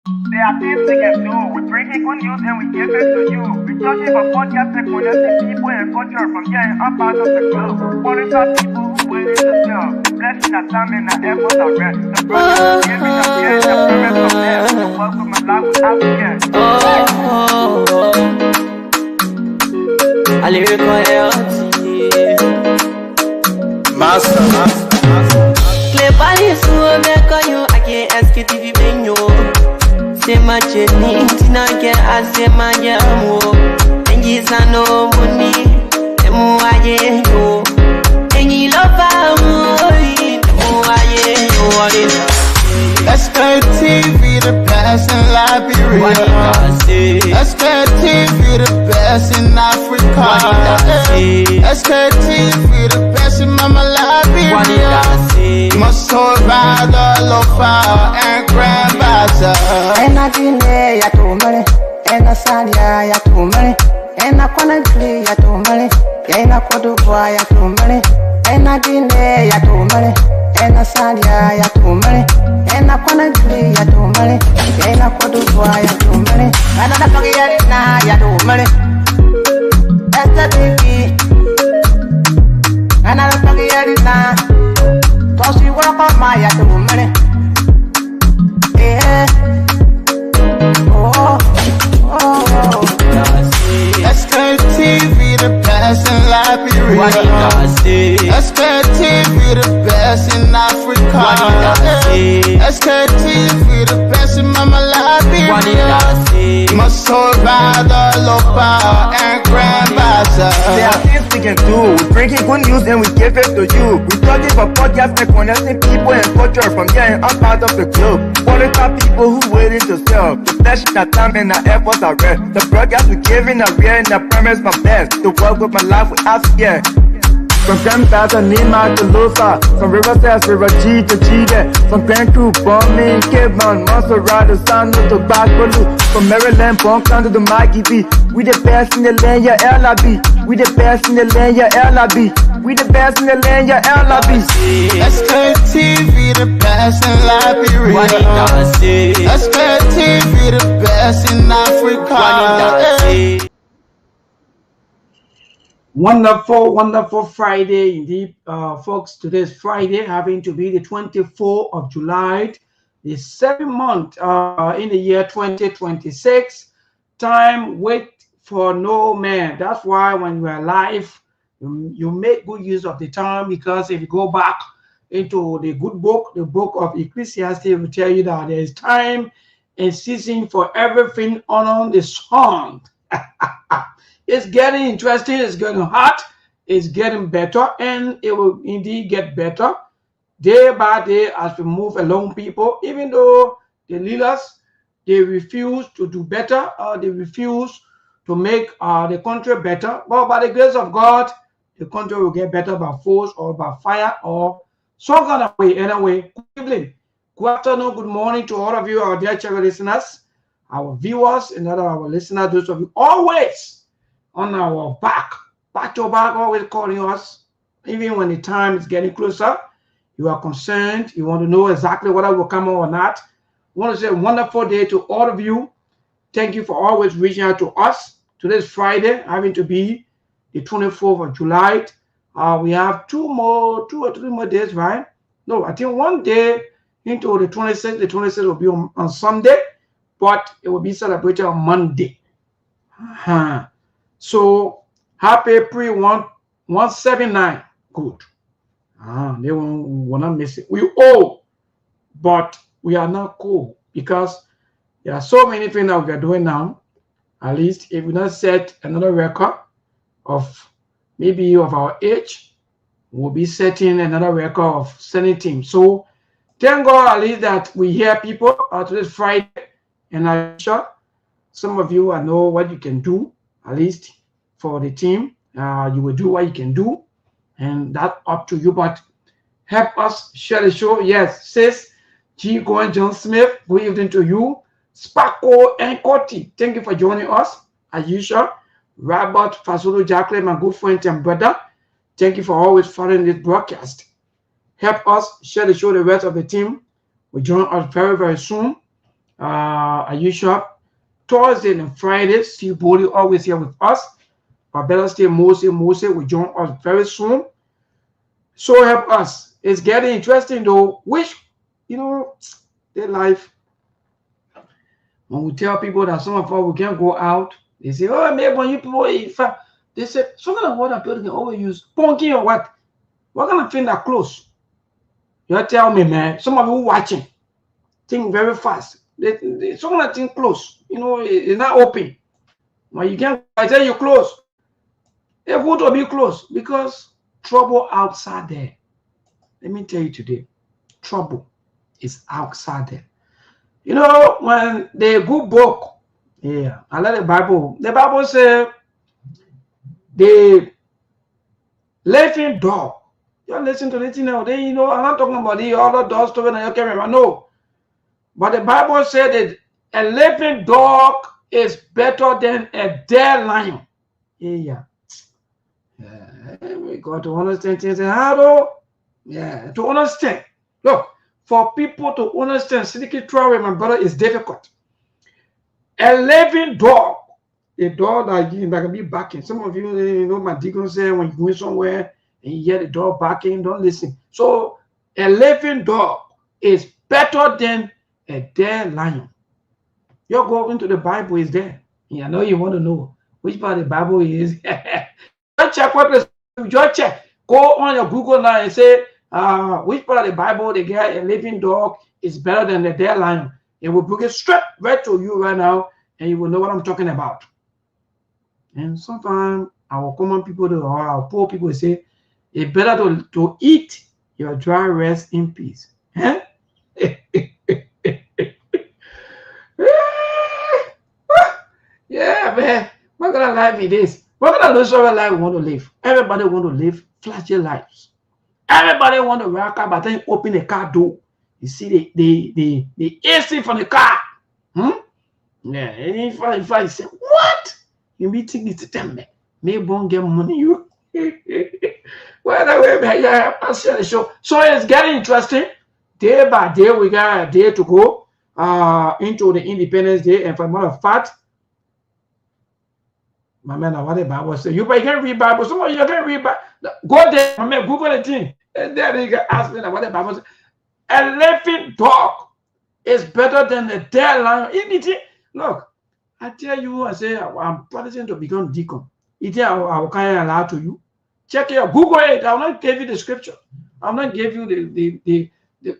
There are things we can do. We bring it good news and we give it to you. We touch it for podcast and connecting people and culture from here and up out of the globe. Calling out people who willing to serve. Blessing our time and our efforts are rest. The brothers giving us here and the parents of them. The work of my life without fear. I lyrical Master. Play Paris, who make you? I can't ask you if you been you. Say my journey, Tina can ask my jamo. And you no money, the more I get you. And you love me, the more I get you. Sktv, the best in Liberia. Sktv, the best in Africa. Sktv, the best in Mama Liberia. Must hold by the lofa and grandmaster. And I didn't ya to money, and I said ya to money, and I can't play ya to money, and I could do ya to money, and I didn't ya to money, and I said ya to money, and I can't play ya to money, and I could do ya to money, and I don't get it now ya to money. That's the biggie, and I don't get it now. Cause you walk on my ya to money. Yeah. Sktv, the best in Liberia. Sktv, the best in Africa. Sktv, the best in Mama Liberia. Must hold by the lofa and grandmaster. There are things we can do. We bring it good news and we give it to you. We talk it for podcast and connecting people and culture from here and up out of the globe. Calling out people who willing to serve. The flesh, our time and our efforts are rest. The broadcast we giving are real and the promise my best. To work with my life without fear. From Grandfather Nima to Lufa, from Riverside to Raji to Chide, from Grand Crew, Bombing, Kidman, Montserrat, San to Backwalu, from Maryland, Bonkan to the Mikey B. We the best in the land, yeah, LIB. We the best in the land, yeah, LIB. We the best in the land, yeah, LIB. Sktv, the best in Liberia. Sktv, the best in Africa. Wonderful Friday indeed, folks. Today's Friday, having to be the 24th of July, the 7th month in the year 2026. Time wait for no man. That's why when we're alive, you make good use of the time, because if you go back into the good book, the book of Ecclesiastes, will tell you that there is time and season for everything under the sun. It's getting interesting, it's getting hot, it's getting better, and it will indeed get better day by day as we move along, people. Even though the leaders, they refuse to do better, or they refuse to make the country better, but by the grace of God, the country will get better by force or by fire or some kind of way. Anyway, good evening, good afternoon, good morning to all of you, our dear channel listeners, our viewers, and other our listeners, those of you always on our back to back, always calling us, even when the time is getting closer. You are concerned, you want to know exactly whether will come or not. I want to say a wonderful day to all of you. Thank you for always reaching out to us. Today's Friday, having to be the 24th of July. We have two or three more days, right? No, I think one day into the 26th. The 26th will be on Sunday, but it will be celebrated on Monday. So happy April 179. Good. They will not miss it. We owe, but we are not cool, because there are so many things that we are doing now. At least if we not set another record of maybe of our age, we'll be setting another record of sending teams. So thank God at least that we hear people today's Friday, and I'm sure some of you, I know what you can do. At least for the team, you will do what you can do, and that's up to you. But help us share the show. Yes, sis G. Goen John Smith, good evening to you. Sparko and Koti, thank you for joining us as usual. Robert Fasolo Jacqueline, my good friend and brother, thank you for always following this broadcast. Help us share the show. The rest of the team will join us very, very soon. Are you sharp? Thursday and Friday, Steve Bowley always here with us. But better stay Mose will join us very soon. So help us. It's getting interesting though. Which, their life. When we tell people that some of us we can't go out, they say, oh, maybe when you people, they say, some kind of word that people can overuse. Punky or what? What kind of thing that close? You tell me, man, some of you watching, think very fast. Some of that thing close, it's not open. When you can't, I tell you close. It would be close because trouble outside there. Let me tell you today, trouble is outside there. When the good book, I like the Bible says the living dog. You listen to this now. I'm not talking about the other dogs talking and you can't remember. No. But the Bible said that a living dog is better than a dead lion. We got to understand things. How though? Yeah, to understand. Look, for people to understand Siddiqui Traore, my brother, is difficult. A living dog, a dog that can be barking. Some of you know my deacon say when you're going somewhere and you hear the dog barking, don't listen. So a living dog is better than a dead lion. You go into the Bible, is there. I know you want to know which part of the Bible is. Check what place. Just check. Go on your Google now and say which part of the Bible they get a living dog is better than a dead lion. It will bring it straight right to you right now, and you will know what I'm talking about. And sometimes our common people or our poor people say it's better to eat your dry rest in peace. Huh? Yeah, man. What kind of life it is? What kind of sort of life we want to live? Everybody want to live flashy lives. Everybody want to rock up, but then open the car door. You see the AC from the car. Yeah, and if I say, what? You be thinking to them, man. Maybe won't get money, you. Well, anyway, yeah, I'll share the show. So it's getting interesting. Day by day, we got a day to go into the Independence Day. And for a matter of fact, my man, what the Bible says. You can read Bible. Some of you can read Bible. Go there, my man, Google the thing. And then you can ask me what the Bible says. A living dog is better than a dead lion. Look, I tell you, I say, I'm promising to become deacon. I will kind of allow to you. Check it out. Google it. I will not give you the scripture. I will not give you the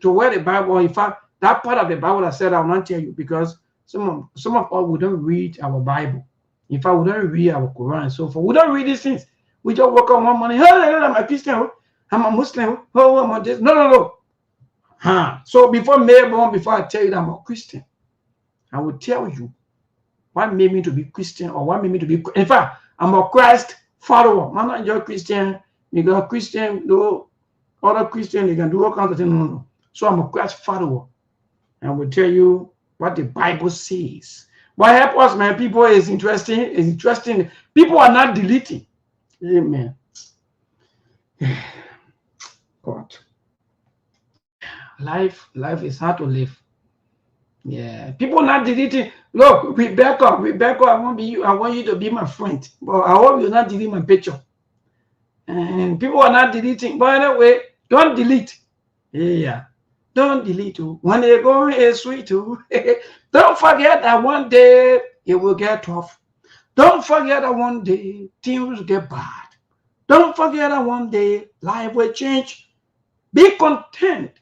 to where the Bible. In fact, that part of the Bible I said I will not tell you because some of us we don't read our Bible. In fact, we don't read our Quran and so forth. We don't read these things. We just work on one money. Hey, I'm a Christian. I'm a Muslim. Oh, I'm a this. No. So before I tell you that I'm a Christian, I will tell you what made me to be Christian or what made me to be. In fact, I'm a Christ follower. I'm not just Christian. You got Christian, no other Christian. You can do all kinds of things. No. So I'm a Christ follower, and I will tell you what the Bible says. What help us, man? People is interesting. It's interesting. People are not deleting. Amen. God. Life is hard to live. Yeah. People not deleting. Look, Rebecca, I want you to be my friend. But I hope you're not deleting my picture. And people are not deleting. By the way, don't delete. Yeah. Don't delete. When they go is sweet. Don't forget that one day it will get tough. Don't forget that one day things will get bad. Don't forget that one day life will change. Be content.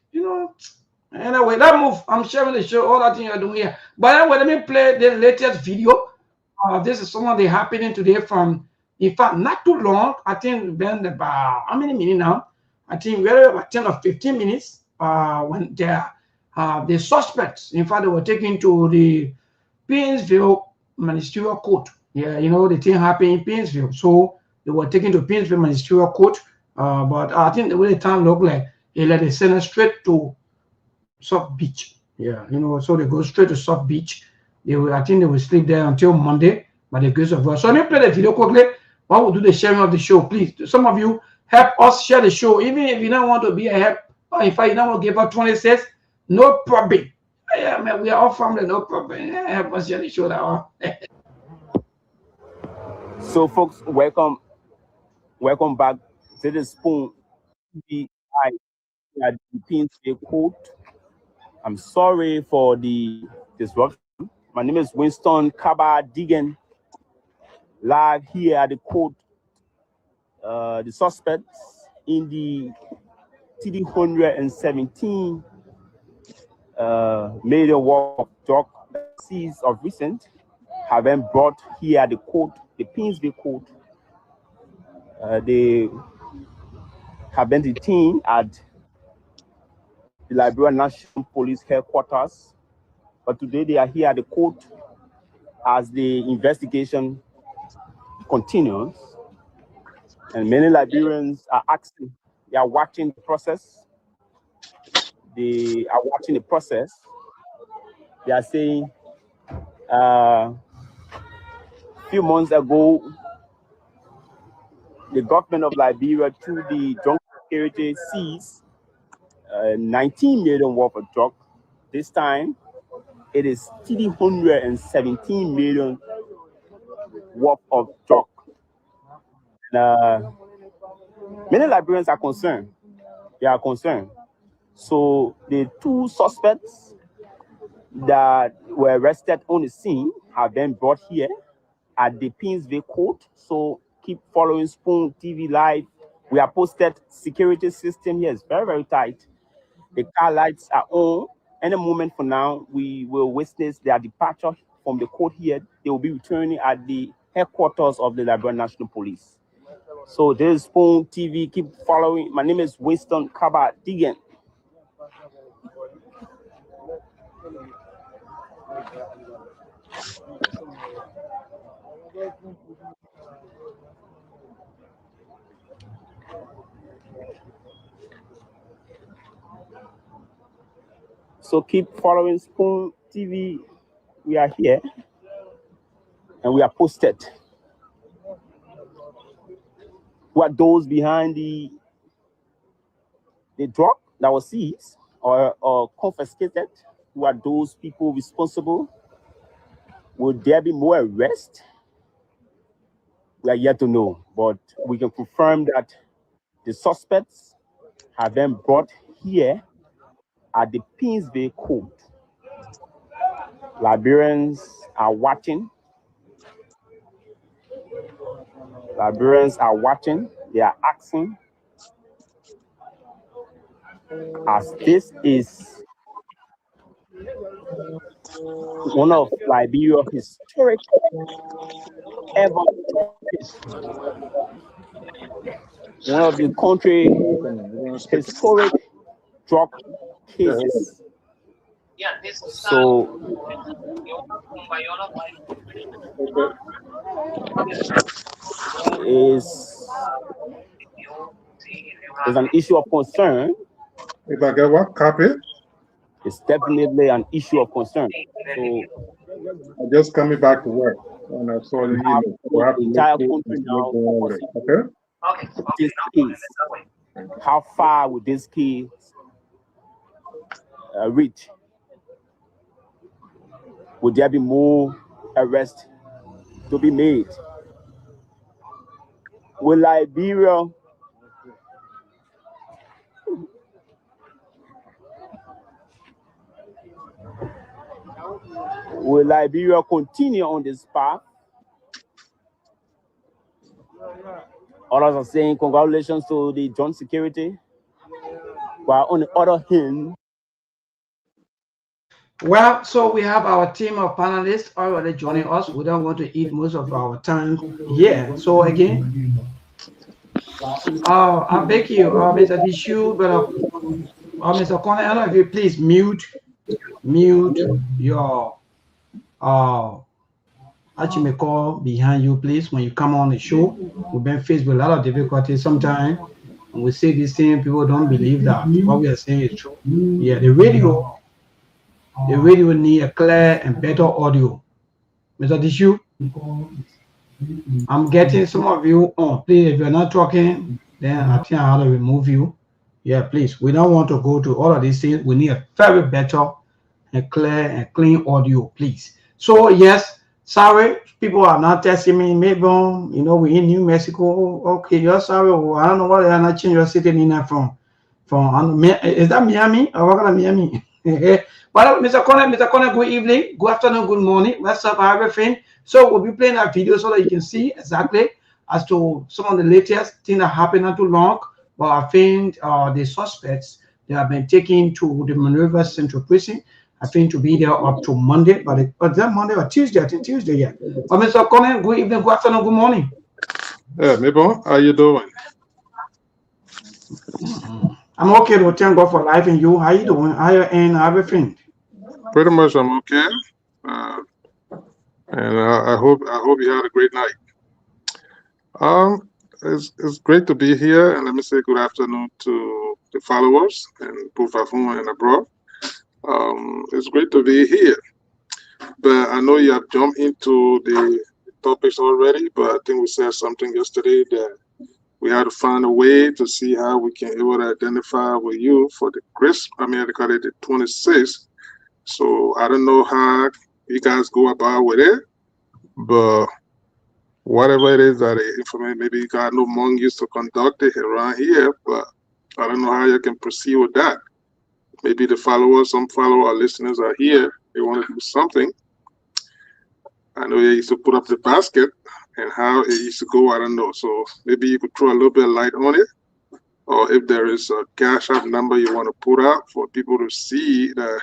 Anyway, that move. I'm sharing the show, all that thing you're doing here. But anyway, let me play the latest video. This is some of the happening today from, in fact, not too long. I think been about how many minutes now? I think we're about 10 or 15 minutes. When the suspects, in fact, they were taken to the Painesville Ministerial Court. Yeah, the thing happened in Painesville. So they were taken to Painesville Ministerial Court. But I think the way the time looked like, they sent us straight to South Beach. Yeah, so they go straight to South Beach. I think they will sleep there until Monday by the grace of God. So let me play the video quickly. I will do the sharing of the show. Please, some of you help us share the show. Even if you don't want to be a help, or if I don't want to give out 20 cents, no problem. Yeah, man, we are all family, no problem. Help us here to show that. So, folks, welcome back to the Spoon TV at the Pinsay Court. I'm sorry for the disruption. My name is Winston Kaba Digan, live here at the court. The suspects in the TD 117 million worth of drug seized of recent have been brought here at the court, the Pinsay Court. They have been detained at the Liberia National Police Headquarters, but today they are here at the court as the investigation continues. And many Liberians are asking, they are watching the process. They are watching the process. They are saying, a few months ago, the government of Liberia, through the drug security, seized 19 million worth of drug. This time, it is 317 million worth of drug. Many Liberians are concerned. They are concerned. So the two suspects that were arrested on the scene have been brought here at the Pinsay Court. So keep following Spoon TV Live. We have posted security system here. It's very, very tight. The car lights are on. Any moment from now, we will witness their departure from the court here. They will be returning at the headquarters of the Liberia National Police. So this is Spoon TV. Keep following. My name is Winston Kaba Digan. So keep following Spoon TV. We are here and we are posted. Who are those behind the drug that was seized or confiscated? Who are those people responsible? Will there be more arrests? We are yet to know, but we can confirm that the suspects have been brought here at the Pinsay Court. Liberians are watching. Liberians are watching. They are asking, as this is one of Liberia's historic ever, one of the country's historic drug cases. So is an issue of concern. If I get one copy, it's definitely an issue of concern. So I just coming back to work and I saw the email. The entire country now. Okay. This case, how far would this case reach? Would there be more arrests to be made? Will Liberia continue on this path? Others are saying congratulations to the joint security, while on the other hand, well, so we have our team of panelists already joining us. We don't want to eat most of our time here. So again, I beg you, Mr. Dishu, but Mr. Connor, I don't know if you please mute your actually call behind you, please, when you come on the show. We've been faced with a lot of difficulties sometimes. When we say this thing, people don't believe that what we are saying is true. Yeah, the radio need a clear and better audio. Mr. Dishu, I'm getting some of you on. Please, if you're not talking, then I think I have to remove you. Yeah, please. We don't want to go to all of these things. We need a very better and clear and clean audio, please. So yes, sorry, people are not testing me. Maybe you know we in New Mexico. Okay, you're sorry. I don't know what they're not change your city in there from. Is that Miami or what kind of Miami? Well, Mr. Connor, good evening, good afternoon, good morning. What's up, everything? So we'll be playing that video so that you can see exactly as to some of the latest things that happened not too long. But I think the suspects, they have been taken to the Monrovia Central Prison. I think to be there up to Monday, but that Monday or Tuesday, I think Tuesday, yeah. But Mr. Connor, good evening, good afternoon, good morning. Yeah, Mabel, how you doing? I'm okay though, thank God for life and you. How you doing? How you and everything? Pretty much, I'm okay. And I hope you had a great night. It's great to be here, and let me say good afternoon to the followers and both at home and abroad. It's great to be here, but I know you have jumped into the topics already. But I think we said something yesterday that we had to find a way to see how we can able to identify with you for the crisp. I mean, they call it the 26th. So I don't know how you guys go about with it, but whatever it is that the information, maybe you got no monkeys to conduct it around here, but I don't know how you can proceed with that. Maybe the followers, some follower or listeners are here, they want to do something. I know they used to put up the basket and how it used to go, I don't know. So maybe you could throw a little bit of light on it, or if there is a cash app number you want to put out for people to see that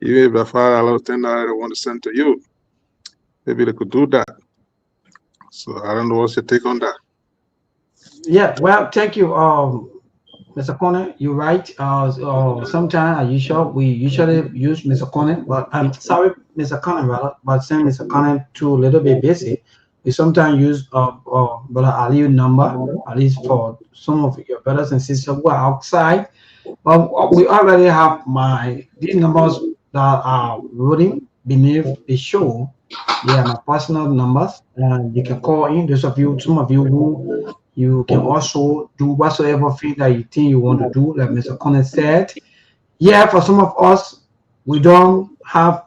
even if the $5 or $10 they want to send to you, maybe they could do that. So I don't know what's your take on that. Yeah, well, thank you, Mr. Connor. You're right. Sometimes we usually use Mr. Connor, but I'm sorry, Mr. Connor, rather, but since Mr. Connor too a little bit busy, we sometimes use Brother Ali number, at least for some of your brothers and sisters who are outside. But we already have these numbers that are running beneath the show. They are my personal numbers, and you can call in. Some of you who you can also do whatsoever thing that you think you want to do, like Mr. Connor said. Yeah, for some of us, we don't have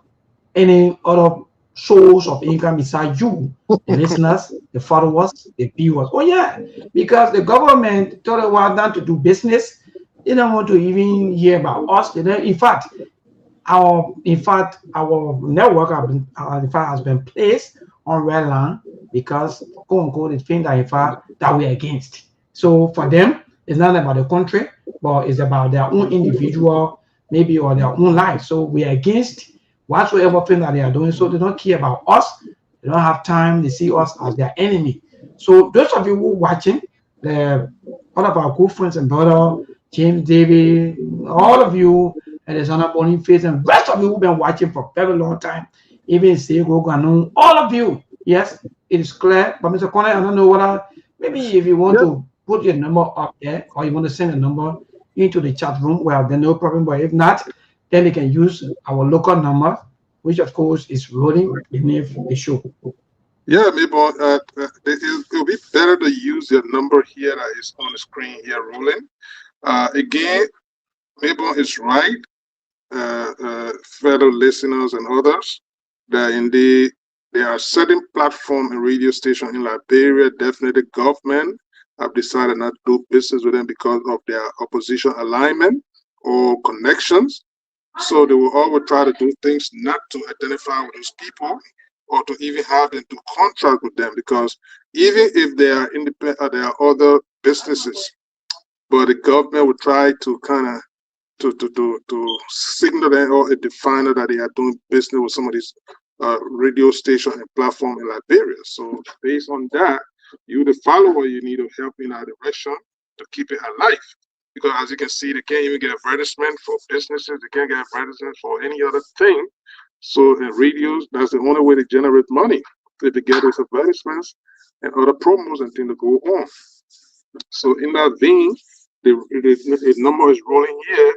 any other source of income besides you, the listeners, the followers, the viewers. Oh yeah, because the government told us not to do business. They don't want to even hear about us. In fact, our network has been placed on red line because quote unquote the thing that that we're against. So for them, it's not about the country, but it's about their own individual, maybe or their own life. So we're against whatsoever thing that they are doing. So they don't care about us. They don't have time. They see us as their enemy. So those of you who are watching, all of our good friends and brother, James David, all of you, and there's another Boniface, and rest of you who've been watching for a very long time, even Sego Ganon, all of you. Yes, it is clear. But Mr. Connor, I don't know what maybe if you want to put your number up there or you want to send a number into the chat room, well, then no problem. But if not, then they can use our local number, which of course is rolling beneath the show. Yeah, maybe it'll be better to use your number here that is on the screen here rolling. Again, maybe it's right, fellow listeners and others, that indeed there are certain platform and radio stations in Liberia, definitely government have decided not to do business with them because of their opposition alignment or connections. So they will always try to do things not to identify with those people or to even have them do contract with them, because even if they are independent, there are other businesses, but the government will try to kind of to signal them or define that they are doing business with some of these radio station and platform in Liberia. So based on that, you the follower, you need to help in that direction to keep it alive. Because as you can see, they can't even get advertisement for businesses, they can't get advertisement for any other thing. So in radios, that's the only way they generate money. If they get those advertisements and other promos and things to go on. So in that vein, the number is rolling here.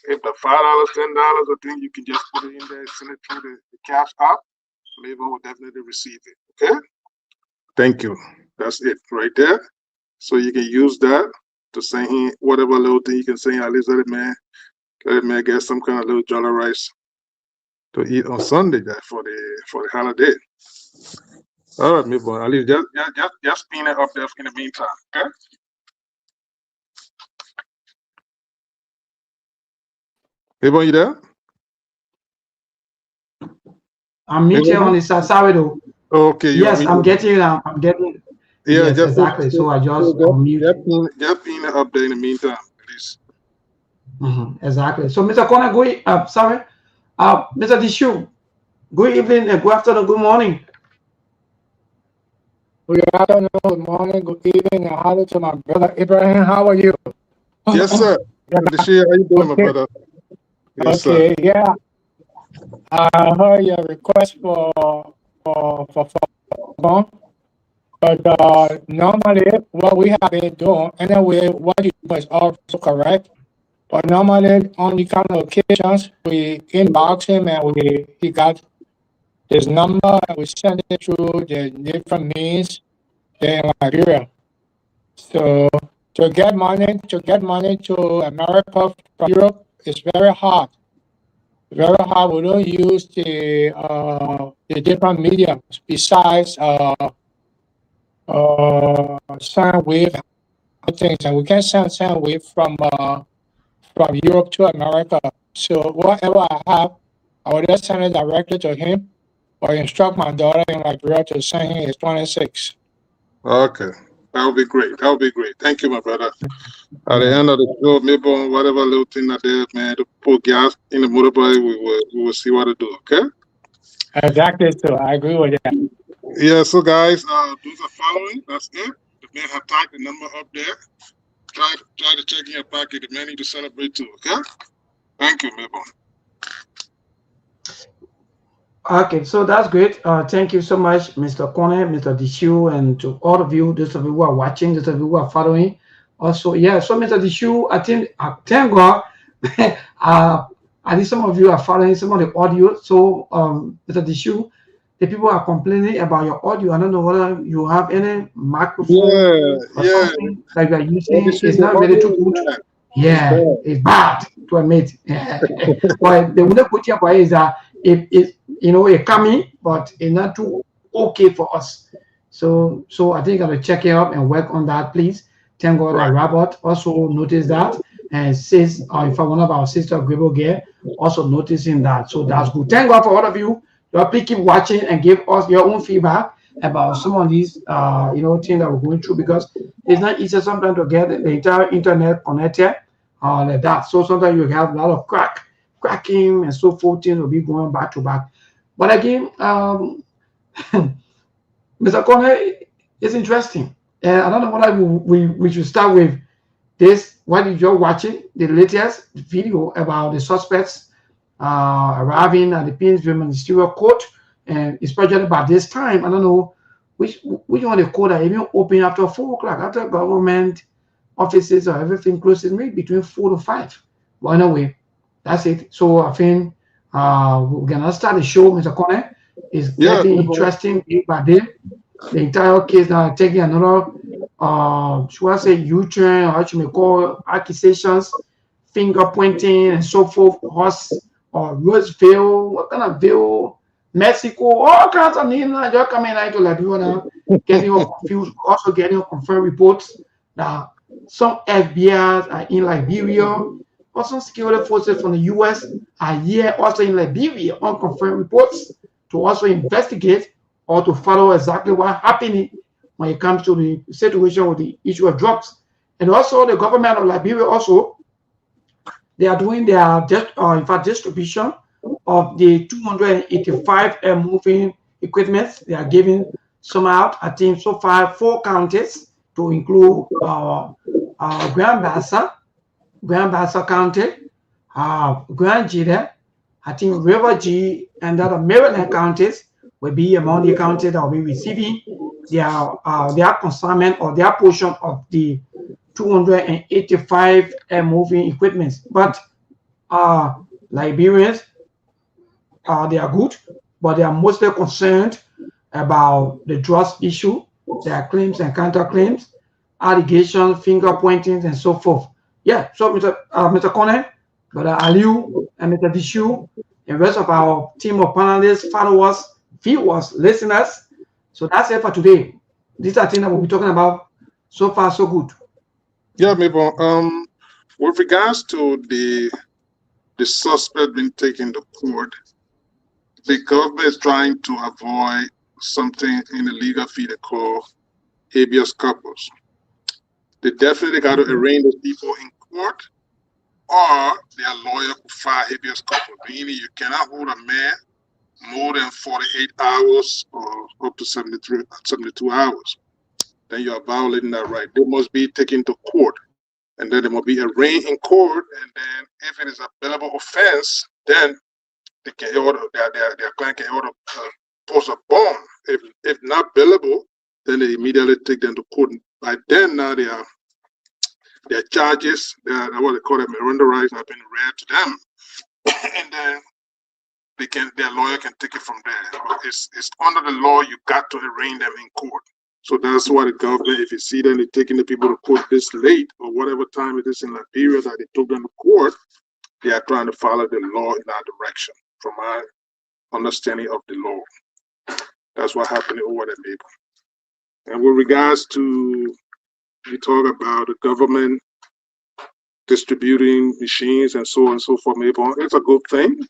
If the $5, $10, I think you can just put it in there, send it through the cash app. Maybe will definitely receive it. Okay. Thank you. That's it right there. So you can use that to send him whatever little thing you can send. At least let it man get some kind of little jolly rice to eat on Sunday there for the holiday. All right, my boy. At least just pin it up there in the meantime. Okay. Hey, boy, you there? I'm muted on the side though. Okay. Yes, I'm getting it. I'm getting. Yeah, yes, exactly. So I just unmute. Just pin it up there in the meantime, please. Exactly. So, Mr. Connor, sorry, Mr. Dishu, good evening, good afternoon, good morning. Good afternoon, good morning, good evening, and hello to my brother Ibrahim. How are you? Yes, sir. Dishu, how you doing, my brother? Yes, okay, sir. yeah. I heard your request for phone, but normally what we have been doing, anyway, what you do is also correct. But normally, on the kind of occasions, we inbox him and he got his number and we send it through the different means in Nigeria. So to get money to America from Europe is very hard. Very hard. We don't use the different mediums besides sound wave things, and we can send sound wave from Europe to America. So whatever I have, I will just send it directly to him, or instruct my daughter in Liberia to send him his 26. Okay. That would be great. That would be great. Thank you, my brother. At the end of the show, maybe on whatever little thing that there, man, to put gas in the motorbike, we will see what to do, okay? Exactly, so I agree with that. Yeah, so guys, those are following. That's it. The man have typed the number up there. Try to check in your pocket. The man need to celebrate too, okay? Thank you, Mabel. Okay, so that's great. Thank you so much, Mr. Kone, Mr. Dishu, and to all of you, those of you who are watching, those of you who are following. Also, yeah, so Mr. Dishu, I think, thank God, I think some of you are following some of the audio. So, Mr. Dishu, the people are complaining about your audio. I don't know whether you have any microphone or something that you are using. It's not really too good. Yeah, it's bad to admit. But the one put here is that it's it's coming, but it's not too okay for us. So I think I'll check it out and work on that, please. Thank God that Robert also noticed that and says, in fact, one of our sister Grebo Gear also noticing that. So that's good. Thank God for all of you. Please keep watching and give us your own feedback about some of these things that we're going through, because it's not easy sometimes to get the entire internet connected like that. So sometimes you have a lot of cracking and so forth, things will be going back to back. But again, Mr. Corner, it's interesting. And I don't know whether we should start with this. What you're watching, the latest video about the suspects arriving at the Painesville Ministerial Court, and especially by this time, I don't know which one the court are even open after 4 o'clock, after government offices or everything closes, maybe between 4 to 5. But anyway, that's it. So I think we're gonna start the show, Mr. Corner. It's getting interesting day by day. The entire case now taking another should I say U-turn, or what you may call accusations, finger pointing and so forth, horse or Roseville, what kind of Ville, Mexico, all kinds of names now just coming out to Liberia now, getting all confused, also getting confirmed reports that some FBIs are in Liberia, also security forces from the US are here also in Liberia, unconfirmed reports to also investigate or to follow exactly what happening when it comes to the situation with the issue of drugs. And also the government of Liberia also, they are doing their distribution of the 285 moving equipment. They are giving some out. I think so far 4 counties to include Grand Bassa County, Grand Jide, I think River G, and other Maryland counties will be among the counties that will be receiving their consignment or their portion of the 285 moving equipment. But Liberians, they are good, but they are mostly concerned about the drugs issue, their claims and counterclaims, allegations, finger pointings, and so forth. Yeah, so Mr. Konen, Brother Aliu, and Mr. Dishu, and rest of our team of panelists, followers, viewers, listeners. So that's it for today. These are things that we'll be talking about. So far, so good. Yeah, maybe. With regards to the suspect being taken to court, the government is trying to avoid something in the legal field they call habeas corpus. They definitely got to arraign those people in court, or their lawyer could file habeas corpus, meaning you cannot hold a man more than 48 hours or up to 72 hours. Then you are violating that right. They must be taken to court, and then they must be arraigned in court. And then, if it is a bailable offense, then they can order their client can order post a bond. If not bailable, then they immediately take them to court. By then, now their charges, what they call them, Miranda rights, have been read to them, and then their lawyer can take it from there. But it's under the law. You got to arraign them in court. So that's why the government, if you see them taking the people to court this late, or whatever time it is in that period that they took them to court, they are trying to follow the law in that direction, from my understanding of the law. That's what happened over there, maybe. And with regards to, we talk about the government distributing machines and so on and so forth, maybe it's a good thing.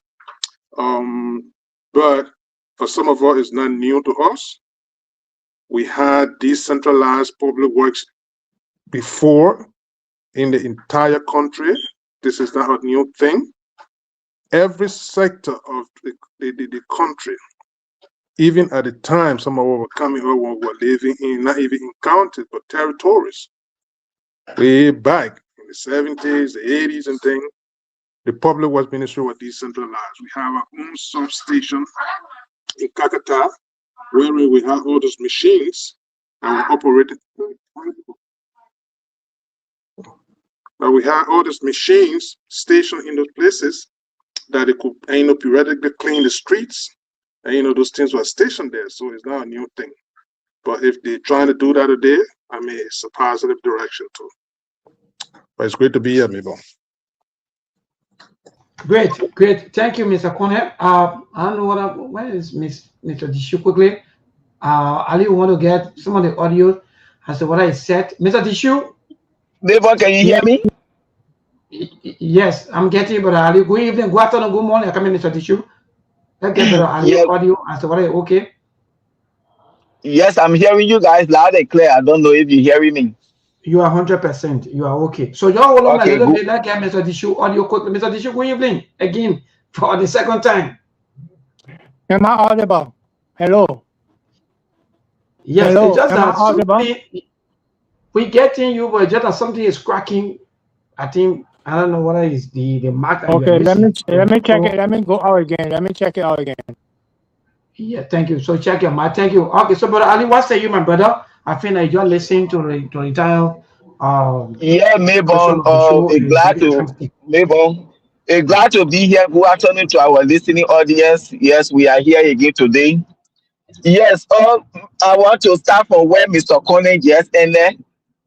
But for some of us, it's not new to us. We had decentralized public works before in the entire country. This is not a new thing. Every sector of the country, even at the time some of us were coming up, we were living in, not even in counties, but territories. Way back in the 70s, the 80s and things, the public works ministry was decentralized. We have our own substation in Kakata, where we have all those machines that were operated. But we have all these machines stationed in those places that they could, periodically clean the streets. And, those things were stationed there. So it's not a new thing. But if they're trying to do that today, I mean, it's a positive direction too. But it's great to be here, Mabel. Great. Thank you, Mr. Cornell. I don't know where is Mr. Dishu quickly. Ali, you want to get some of the audio as to what I said. Mr. Dishu? Neighbor, can you hear me? Yes, I'm getting, but Ali, good evening, good afternoon, good morning. Come in, Mr. Dishu. Let's get the audio as to what I okay. Yes, I'm hearing you guys loud and clear. I don't know if you're hearing me. You are 100%. You are okay. So y'all hold on a little bit. Let's get Mr. Dishu audio quickly. Mr. Dishu, good evening again for the second time. Am I audible? Hello. Yes, hello. It's just that we getting you, but just that something is cracking. I think I don't know what is the mark. Okay, let me check it. Let me go out again. Let me check it out again. Yeah, thank you. So check your mic. Thank you. Okay, so brother Ali, what say you, my brother? I feel like you're listening to the entire. Yeah, Mabel. Glad to be here. Good afternoon to our listening audience. Yes, we are here again today. Yes, I want to start from where Mr. Cornell just ended.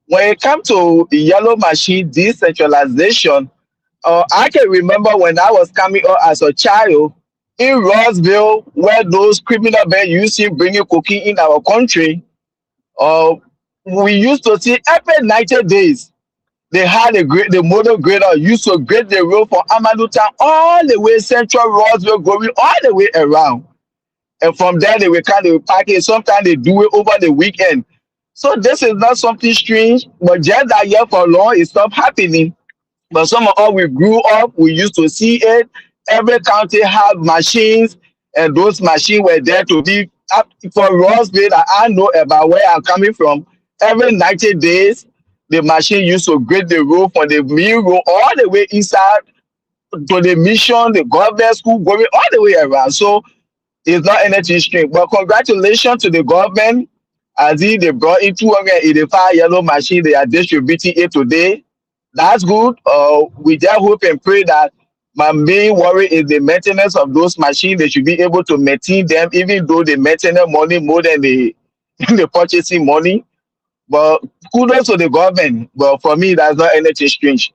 When it comes to the yellow machine decentralization, I can remember when I was coming up as a child in Rossville, where those criminal men used to bring cocaine in our country. We used to see every 90 days they had the motor grader used to grade the road from Amadou Town all the way central Rossville, going all the way around. And from there they will kind of pack it. Sometimes they do it over the weekend. So this is not something strange, but just that year for long it stopped happening. But some of us, we grew up, we used to see it. Every county had machines, and those machines were there to be up for Rossville that I know about where I'm coming from. Every 90 days, the machine used to grade the road from the main road all the way inside to the mission, the government school, going all the way around. So it's not anything strange. But congratulations to the government, as they brought in 285 yellow machines. They are distributing it today. That's good. We just hope and pray that my main worry is the maintenance of those machines. They should be able to maintain them, even though the maintenance money more than the purchasing money. But kudos to the government. But for me, that's not anything strange.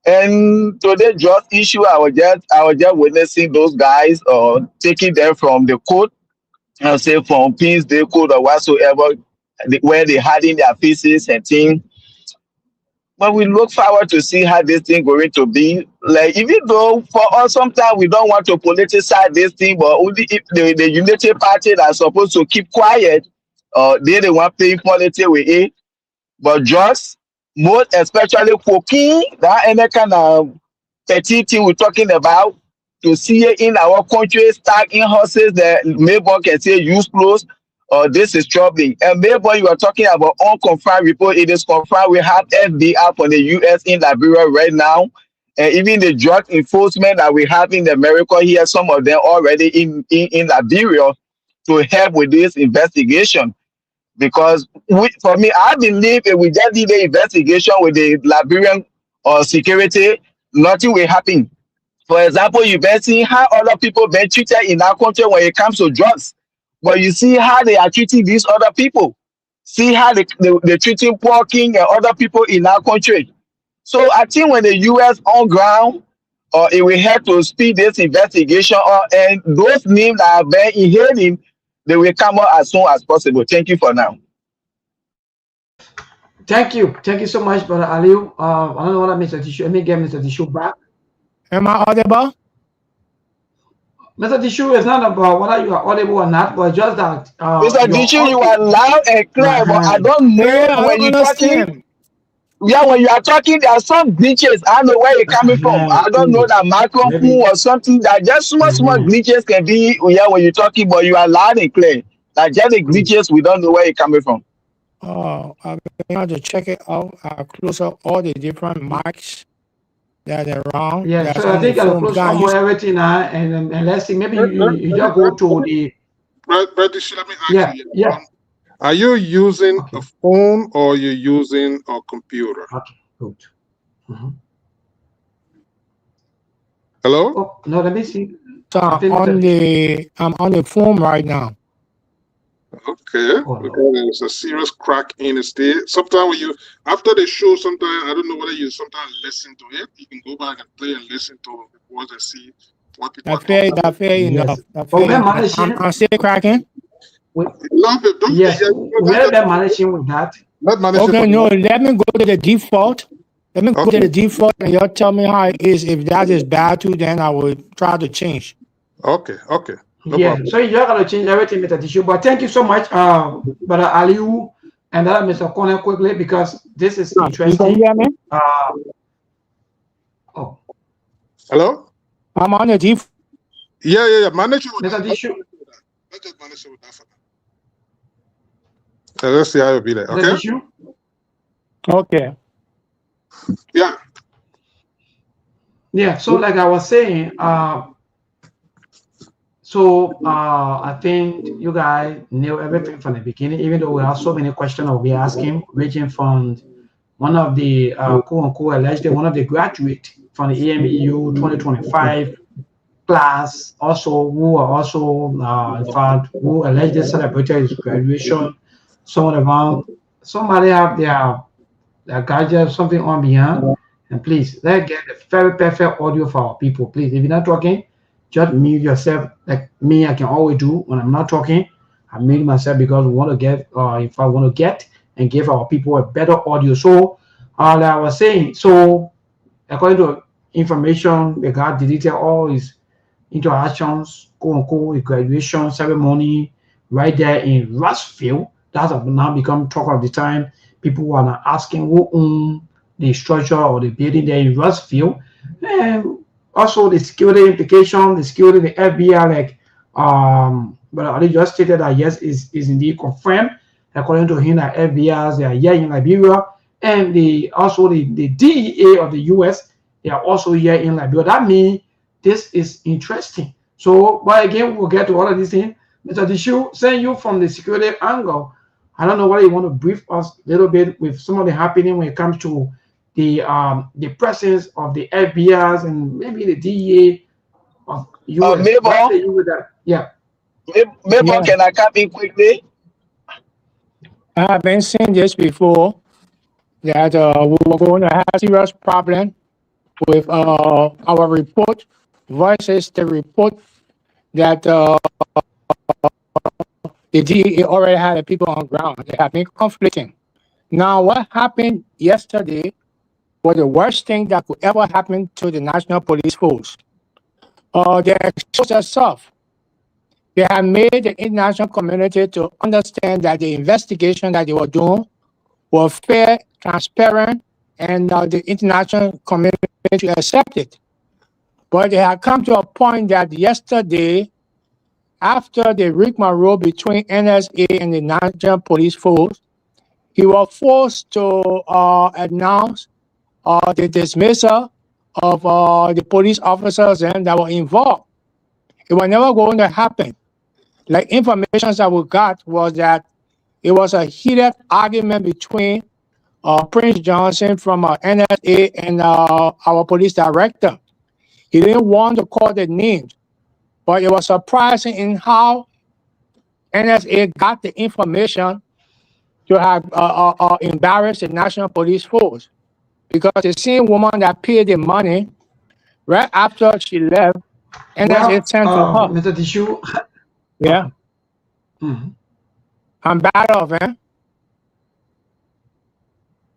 And today just issue, I was just witnessing those guys taking them from the court, say from Pins Day Court or whatsoever, where they hiding their faces and things. But we look forward to see how this thing going to be. Like, even though for us sometimes we don't want to politicize this thing, but only if the unity party that are supposed to keep quiet, they the one playing politics with it. But just most especially cooking, that any kind of petty thing we're talking about, to see it in our country, stack in horses, the neighbor can say use clothes, or this is troubling. And maybe you are talking about unconfirmed report, it is confirmed we have FBI from the US in Liberia right now. And even the drug enforcement that we have in America here, some of them already in Liberia to help with this investigation. Because for me, I believe if we just did the investigation with the Liberian security, nothing will happen. For example, you've been seeing how other people been treated in our country when it comes to drugs. But you see how they are treating these other people. See how they're treating poor king and other people in our country. So I think when the US on ground, it will help to speed this investigation up, and those names that have been inhaling, they will come out as soon as possible. Thank you for now. Thank you so much, Brother Aliu. I don't know what Mr. Tissue. Let me get Mr. Tissue back. Am I audible? Mr. Tissue is not about whether you are audible or not, but just that. Mr. Tissue, you are loud and clear, but I don't know when you're talking. Yeah, when you are talking, there are some glitches. I don't know where you're coming from. I don't know that microphone or something. That just small glitches can be when you're talking, but you are loud and clear. Like just the glitches, we don't know where you're coming from. Oh, I've been able to check it out. I close up all the different mics that are around. Yeah, so I think I'll close up everything now, and let's see. Maybe you just go to the. But let me ask you. Yeah. Are you using a phone or you're using a computer? Okay, good. Hello? Oh, no, let me see. So I'm on the phone right now. Okay, because there's a serious crack in the state. Sometimes when you, after the show, sometimes, I don't know whether you sometimes listen to it. You can go back and play and listen to it and see what people are talking about. That's fair enough. I'm still cracking. Yes, we're managing with that. Okay, no, let me go to the default. Let me go to the default and y'all tell me how it is. If that is bad too, then I will try to change. Okay. No problem. So you're going to change everything, Mr. Tissue. But thank you so much, Brother Aliu and Mr. Connor, quickly, because this is interesting. You hear me? Hello? I'm on the default. Yeah. Manage it with Mr. Tissue. Let's just manage it with that for now. Let's see how it'll be there. Okay? Mr. Tissue? Okay. Yeah, so like I was saying, I think you guys knew everything from the beginning, even though we have so many questions we'll be asking, ranging from one of the quote-unquote allegedly one of the graduates from the AMEU 2025 class, also who are also in fact who allegedly celebrated his graduation. Somebody have their gadget, something on behind, and please let's get the very perfect audio for our people. Please, if you're not talking, just mute yourself. Like me, I can always do when I'm not talking. I mute myself because we want to get, if I want to get and give our people a better audio. So, like I was saying, so according to information, the guy deleted all his interactions, quote unquote, his graduation ceremony right there in Rushfield. That has now become talk of the time. People are now asking who owned the structure or the building there in Rushfield, and also the security implication, the security, the FBI, like but I just stated that yes, is indeed confirmed. According to him, that FBI's they are here in Liberia, and the DEA of the US, they are also here in Liberia. That means this is interesting. So, but again, we'll get to all of these things. Mr. Tissue, saying you from the security angle, I don't know whether you want to brief us a little bit with some of the happening when it comes to the presence of the FBI's and maybe the DEA of US. Maybe can I come in quickly? I have been saying this before, that we were going to have serious problem with our report versus the report that the DEA already had the people on ground. They have been conflicting. Now, what happened yesterday was the worst thing that could ever happen to the National Police Force. They exposed themselves. They have made the international community to understand that the investigation that they were doing was fair, transparent, and the international community accepted. But they had come to a point that yesterday, after the rigmarole between NSA and the National Police Force, he was forced to announce the dismissal of the police officers that were involved. It was never going to happen. Like information that we got was that it was a heated argument between Prince Johnson from NSA and our police director. He didn't want to call the names, but it was surprising in how NSA got the information to have embarrassed the National Police Force, because the same woman that paid the money right after she left, NSA sent to her. Mr. Tishu. Yeah. I'm bad off, eh?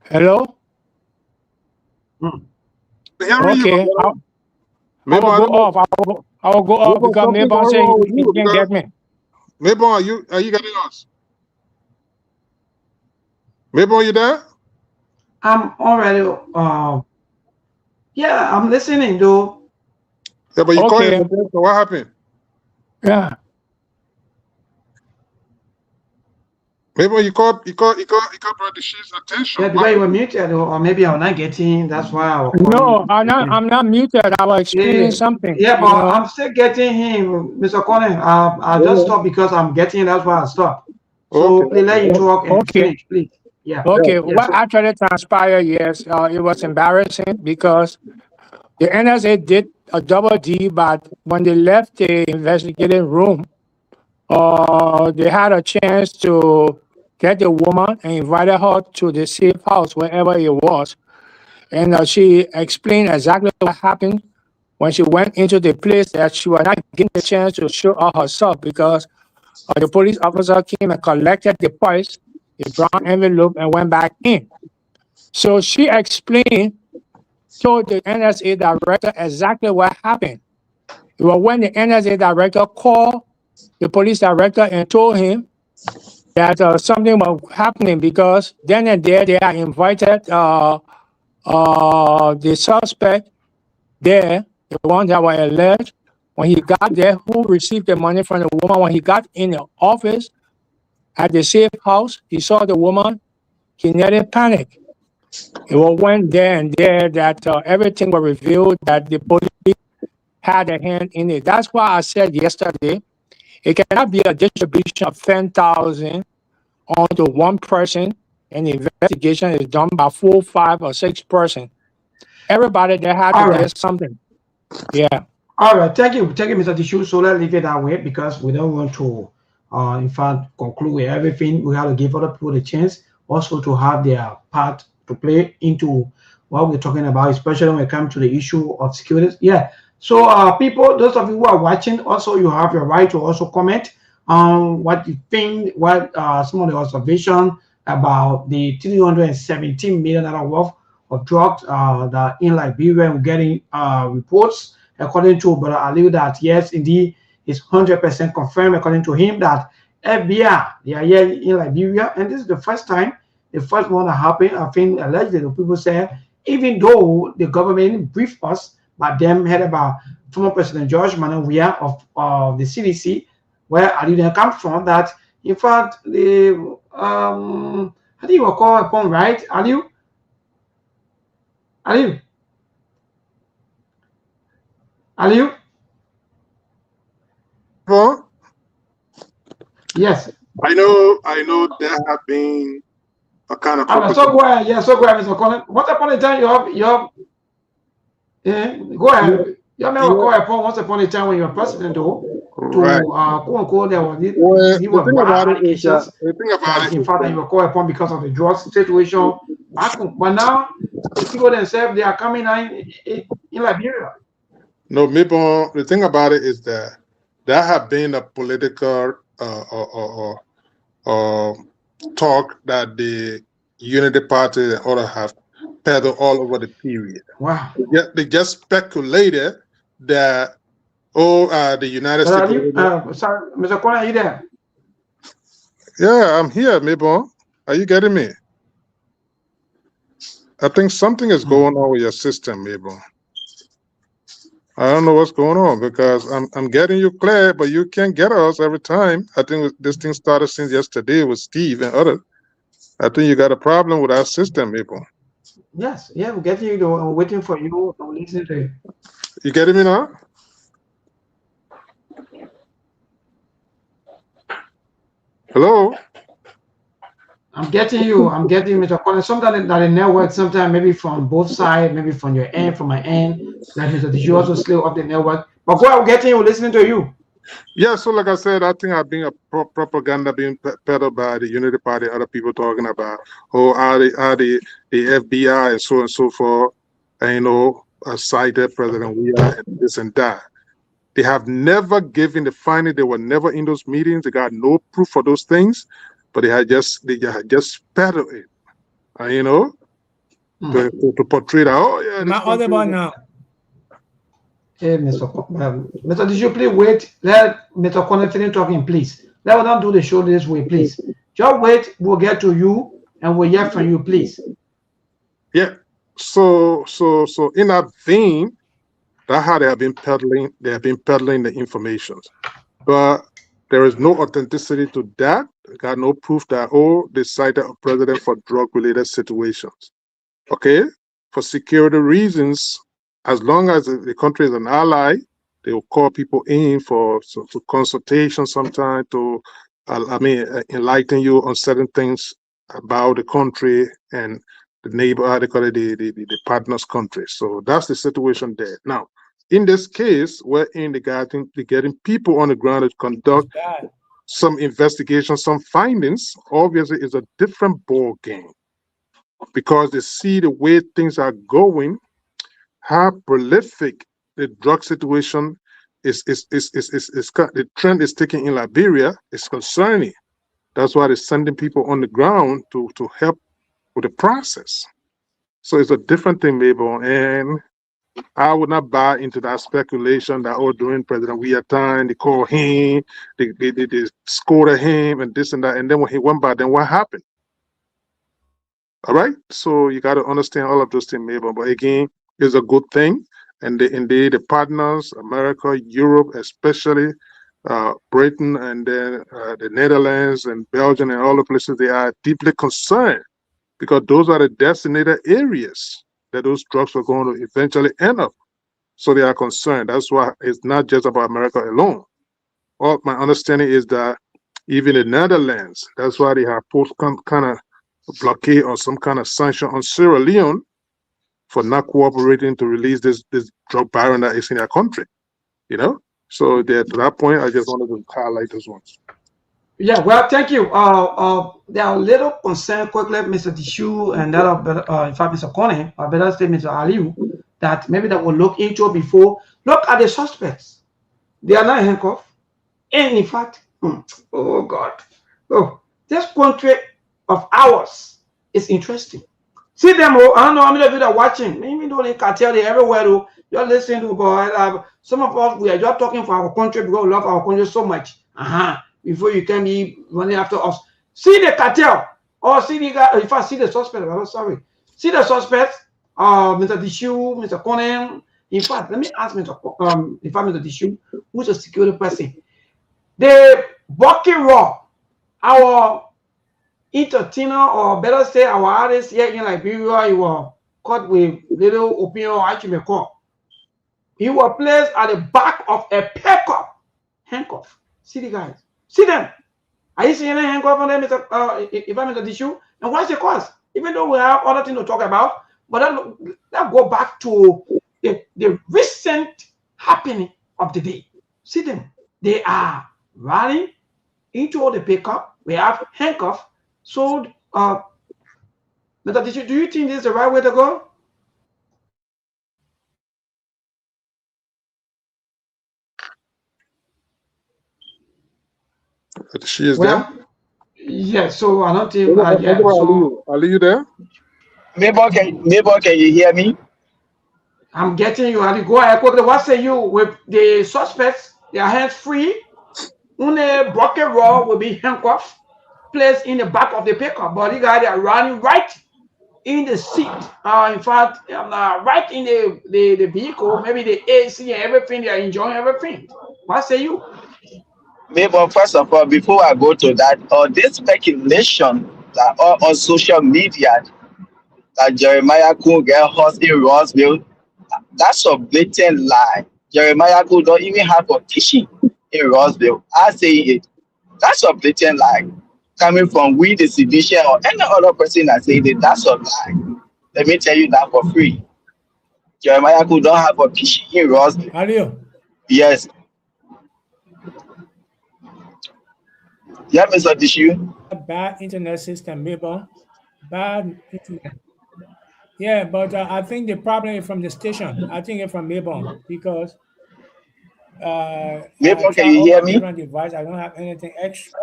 Hello? Okay. I will go off. I will go off because Maybon said he can't get me. Maybon, are you getting us? Maybon, you there? I'm already, yeah, I'm listening though. Yeah, but you called him, so what happened? Yeah. Maybon, you called Brother She's attention. Yeah, because you were muted, or maybe I'm not getting, that's why I was No, I'm not muted. I was explaining something. Yeah, but I'm still getting him, Mr. Conan. I just stopped because I'm getting, that's why I stopped. So please let you talk and finish, please. Yeah. Okay. Yeah. What actually transpired, yes, it was embarrassing because the NSA did a double D, but when they left the investigating room, they had a chance to get the woman and invited her to the safe house, wherever it was. And she explained exactly what happened when she went into the place, that she was not given the chance to show her herself because the police officer came and collected the purse, the brown envelope, and went back in. So she explained to the NSA director exactly what happened. It was when the NSA director called the police director and told him that something was happening, because then and there they had invited the suspect there, the one that was alleged. When he got there, who received the money from the woman, when he got in the office at the safe house, he saw the woman, he nearly panicked. It was when there and there that everything was revealed, that the police had a hand in it. That's why I said yesterday, it cannot be a distribution of 10,000 onto one person, and the investigation is done by 4, 5, or 6 persons. Everybody that had to get something. Yeah. All right. Thank you, Mr. Tishu. So let's leave it that way because we don't want to, in fact, conclude with everything. We have to give other people the chance also to have their part to play into what we're talking about, especially when it comes to the issue of security. Yeah. So people, those of you who are watching, also you have your right to also comment on what you think, what some of the observation about the $317 million worth of drugs that in Liberia. We're getting reports according to Brother Ali that yes, indeed, it's 100% confirmed according to him that FBI, they are here in Liberia, and this is the first time, the first one that happened. I think allegedly the people say, even though the government briefed us, but them headed by former President George Manawia of the CDC, where Ali then comes from, that in fact the how do you call upon, right? Ali? Huh? Yes. I know there have been a kind of so go ahead, Mr. Collins. Once upon a time go ahead. You remember go upon once upon a time when you were president though. to Well, he the was thing bad about it is allegations that in fact that he was called upon because of the drugs situation back home. But now the people themselves they are coming in Liberia. no, maybe the thing about it is that there have been a political talk that the Unity Party and others have peddled all over the period. Wow. They just speculated that the United States. Sorry, Mr. Kona, are you there? Yeah, I'm here, Mabon. Are you getting me? I think something is going on with your system, Mabon. I don't know what's going on because I'm getting you clear, but you can't get us every time. I think this thing started since yesterday with Steve and others. I think you got a problem with our system, Mabon. Yes, yeah, we're getting you. I'm waiting for you. I'm listening to you. You getting me now? Hello? I'm getting you. I'm getting Mr. Collins. Sometimes that the network, sometimes maybe from both sides, maybe from your end, from my end. Like Mr. Did you also slow up the network? But go out getting you, listening to you. Yeah, so like I said, I think I've been a propaganda being peddled by the Unity Party, other people talking about, the FBI and so forth, and, cited President Weah and this and that. They have never given the finding. They were never in those meetings. They got no proof for those things, but they had just peddled it, to portray that. Oh yeah, am I audible now? Hey, Mr. Did you please wait? Let Mr. Connor finish talking, please. Let us not do the show this way, please. Just wait. We'll get to you and we'll hear from you, please. Yeah. So in that vein, that's how they have been peddling. They have been peddling the information, but there is no authenticity to that. Got no proof that they cited a president for drug-related situations. Okay, for security reasons, as long as the country is an ally, they will call people in for consultation sometime to, enlighten you on certain things about the country and the neighbor, how they call it, the partner's country. So that's the situation there. Now, in this case, we're getting people on the ground to conduct some investigation, some findings. Obviously, it's a different ball game because they see the way things are going, how prolific the drug situation is the trend is taking in Liberia is concerning. That's why they're sending people on the ground to help with the process. So it's a different thing, Mabel, and I would not buy into that speculation that during President Weah time they call him, they scored him and this and that, and then when he went back, then what happened? All right, so you got to understand all of those things, Mabel. But again, it's a good thing, and indeed the partners, America, Europe, especially Britain, and then the Netherlands and Belgium and all the places, they are deeply concerned because those are the designated areas that those drugs are going to eventually end up. So they are concerned. That's why it's not just about America alone. All my understanding is that even the Netherlands, that's why they have put kind of blockade or some kind of sanction on Sierra Leone for not cooperating to release this drug baron that is in their country. So to that point, I just wanted to highlight those ones. Yeah, well, thank you. There are little concern quickly, Mr. Dishu, and that in fact, Mr. Kone, or better say Mr. Aliu, that maybe that will look into before. Look at the suspects. They are not handcuffed. And in fact, oh God, this country of ours is interesting. See them, I don't know how many of you are watching. Maybe don't they can tell you everywhere, though. You're listening to, but some of us, we are just talking for our country because we love our country so much. Before you can be running after us. See the cartel, or see the guy, in fact, see the suspect. I'm sorry. See the suspects, Mr. Dishu, Mr. Conan. In fact, let me ask Mr. Dishu, who's a security person. The Bucky Raw, our entertainer, or better say our artist here in Liberia, he was caught with little opinion, actually caught. He was placed at the back of a pickup, handcuff. See the guys. See them. Are you seeing any handcuff on them, if I'm Mr. Dishu? And what's the cause? Even though we have other things to talk about, but let's go back to the recent happening of the day. See them. they are running into the pickup. We have handcuffs. So, Mr. Tishu, do you think this is the right way to go? She is Well, yes. So I don't think. there. Yeah. So Are you there? Neighbor, can you hear me? I'm getting you. Ali, go ahead quickly. What say you with the suspects? Their hands free. Only broken raw will be handcuffed, placed in the back of the pickup. But the guys are running right in the seat. In fact, right in the vehicle, maybe the AC and everything. They are enjoying everything. What say you? Neighbor, first of all, before I go to that, this speculation that on social media that Jeremiah could get horse in Roseville, that's a blatant lie. Jeremiah could not even have a kitchen in Roseville. I say it. That's a blatant lie. Coming from we, the sedition, or any other person that say it, that's a lie. Let me tell you that for free. Jeremiah could not have a kitchen in Roseville. Are you? Yes. Yeah, Mr. Dishu. Bad internet system, maybe. Bad internet. Yeah, but I think the problem is from the station. I think it's from Mayborn because Mayborn, can you hear me? Different device. I don't have anything extra.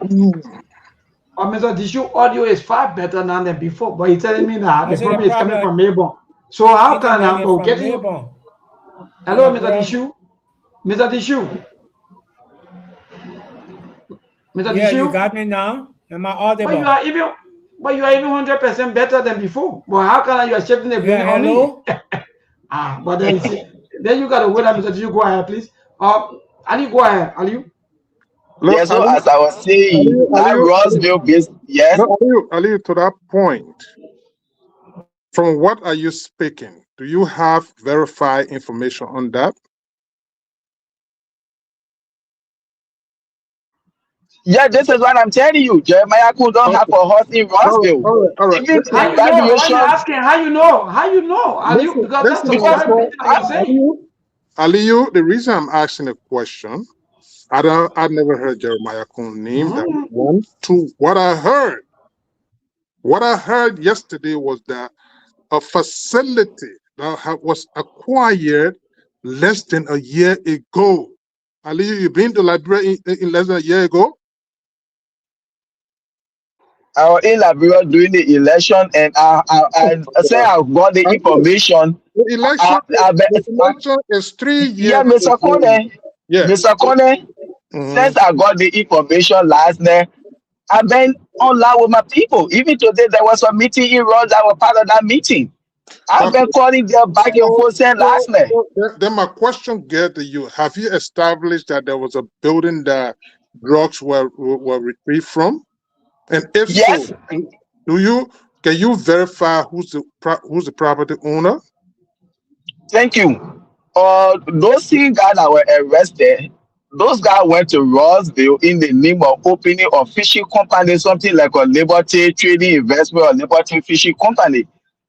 Mr. Dishu, audio is far better now than before, but he's telling me that the problem is coming from Mayborn. So how can I get you? Hello, Mr. Dishu. Mr. Dishu. Mr. Yeah, Dishu. you got me now. Am I audible? But you are even 100% better than before. But how can you are shifting the blame on me? But then you got to wait. Mr. Dishu, go ahead, please. Ali, go ahead. Ali. Yes, so as I was saying, that Roseville based, yes. Ali, to that point, from what are you speaking? Do you have verified information on that? Yeah, this is what I'm telling you. Jeremiah could don't have a horse in Roseville. All right. Even how you know? Why you asking? How you know? How you know? Aliyu, because Aliyu, the reason I'm asking a question, I've never heard Jeremiah Kuhn name that one. Two, what I heard yesterday was that a facility that was acquired less than a year ago. Aliyu, you been to Liberia in less than a year ago? I was in Liberia during the election, and I say I got the information. The election is 3 years. Yeah, Mr. Kone. Yeah. Mr. Kone. Since I got the information last night, I've been online with my people. Even today, there was a meeting in Rhodes. I was part of that meeting. I've been calling them back and forth since last night. Then my question get to you: have you established that there was a building that drugs were retrieved from? And if yes. So, can you verify who's the property owner? Thank you. Those 3 guys that were arrested, those guys went to Roseville in the name of opening a fishing company, something like a Liberty Trading Investment or Liberty Fishing Company.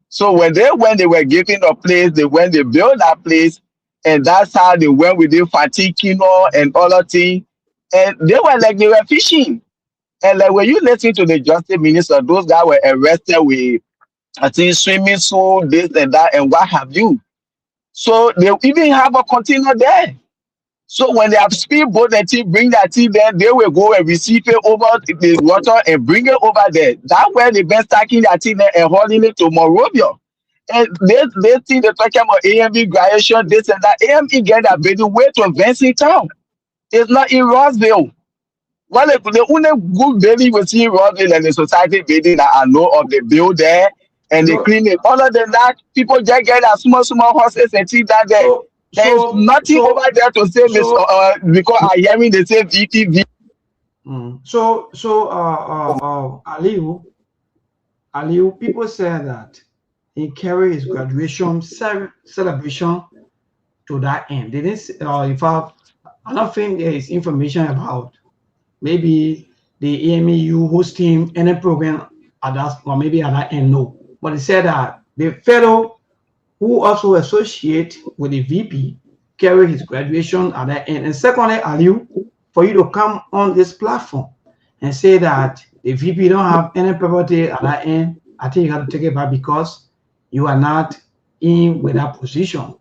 So when they were given a place, they built that place, and that's how they went with the Fatikino and other things. And they were fishing. And like when you listen to the justice minister, those guys were arrested with, I think, swimming pool, this and that, and what have you. So they even have a container there. So when they have speedboat and team bring that team there, they will go and receive it over the water and bring it over there. That's where they've been stacking that team there and hauling it to Monrovia. And they think they're talking about AME graduation, this and that. AME get that baby way to Vincent Town. It's not in Roseville. Well, the only good building we see in Roseville and the society building that I know of, they build there and they clean it. Other than that, people just get a small horses and see that there. There's nothing over there to say because I hearing they say VPV. Aliyu, people say that he carried his graduation celebration to that end. They didn't. I don't think there is information about maybe the AMEU hosting any program at that, or maybe at that end. No, but he said that the fellow who also associate with the VP carry his graduation at that end. And secondly, Aliu, for you to come on this platform and say that the VP don't have any property at that end, I think you have to take it back because you are not in with that position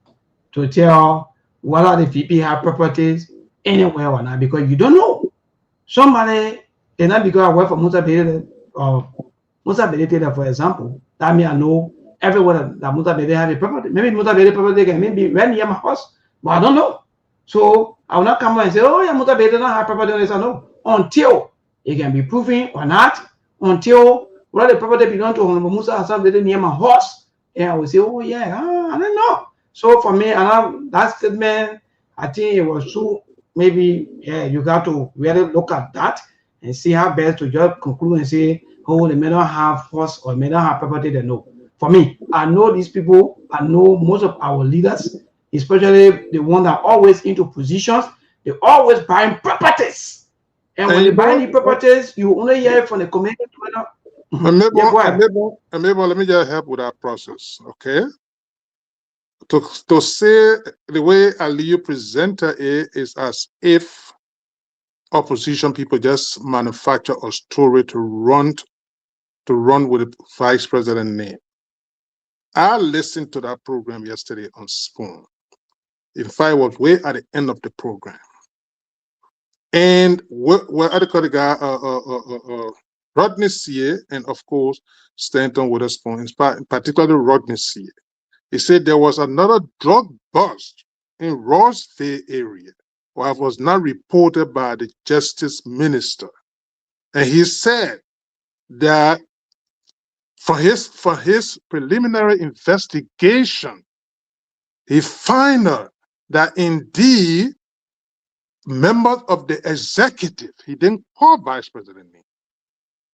to tell whether the VP have properties anywhere or not, because you don't know. Somebody, and not because I work for Musa Bede, for example, that means I know everywhere that Musa Bede have a property. Maybe Musa Bede property can maybe right near my house, but I don't know. So I will not come and say, oh yeah, Musa Bede don't have property. I know until it can be proven or not, until whether the property belong to Honorable Musa Hassan Bede near my house, and I will say, oh yeah, I don't know. So for me, that statement, I think it was too, maybe, yeah, you got to really look at that and see how best to just conclude and say, oh, they may not have horse or may not have property. They know. For me, I know these people. I know most of our leaders, especially the one that are always into positions. They always buying properties, and when they buy the properties, you only hear from the community. Maybe let me just help with that process, okay? To say the way Aliyu presented it is as if opposition people just manufacture a story to run with the vice president name. I listened to that program yesterday on Spoon. In fact, it was way at the end of the program. And what other call the guy, Rodney C. and of course Stanton Witherspoon, in particular Rodney C. He said there was another drug bust in Rossville area, which was not reported by the justice minister. And he said that for his preliminary investigation, he found out that indeed members of the executive, he didn't call vice president name.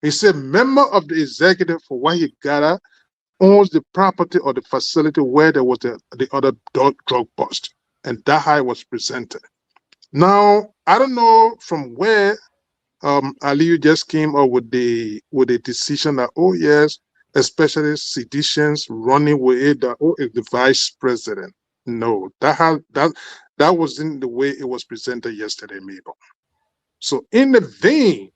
He said member of the executive for what he gathered owns the property or the facility where there was the other drug bust, and that how it was presented. Now I don't know from where Aliyu just came up with the decision that, oh yes, especially seditions running with it, that oh it's the vice president. No, that wasn't the way it was presented yesterday, Mabel. So in the vein,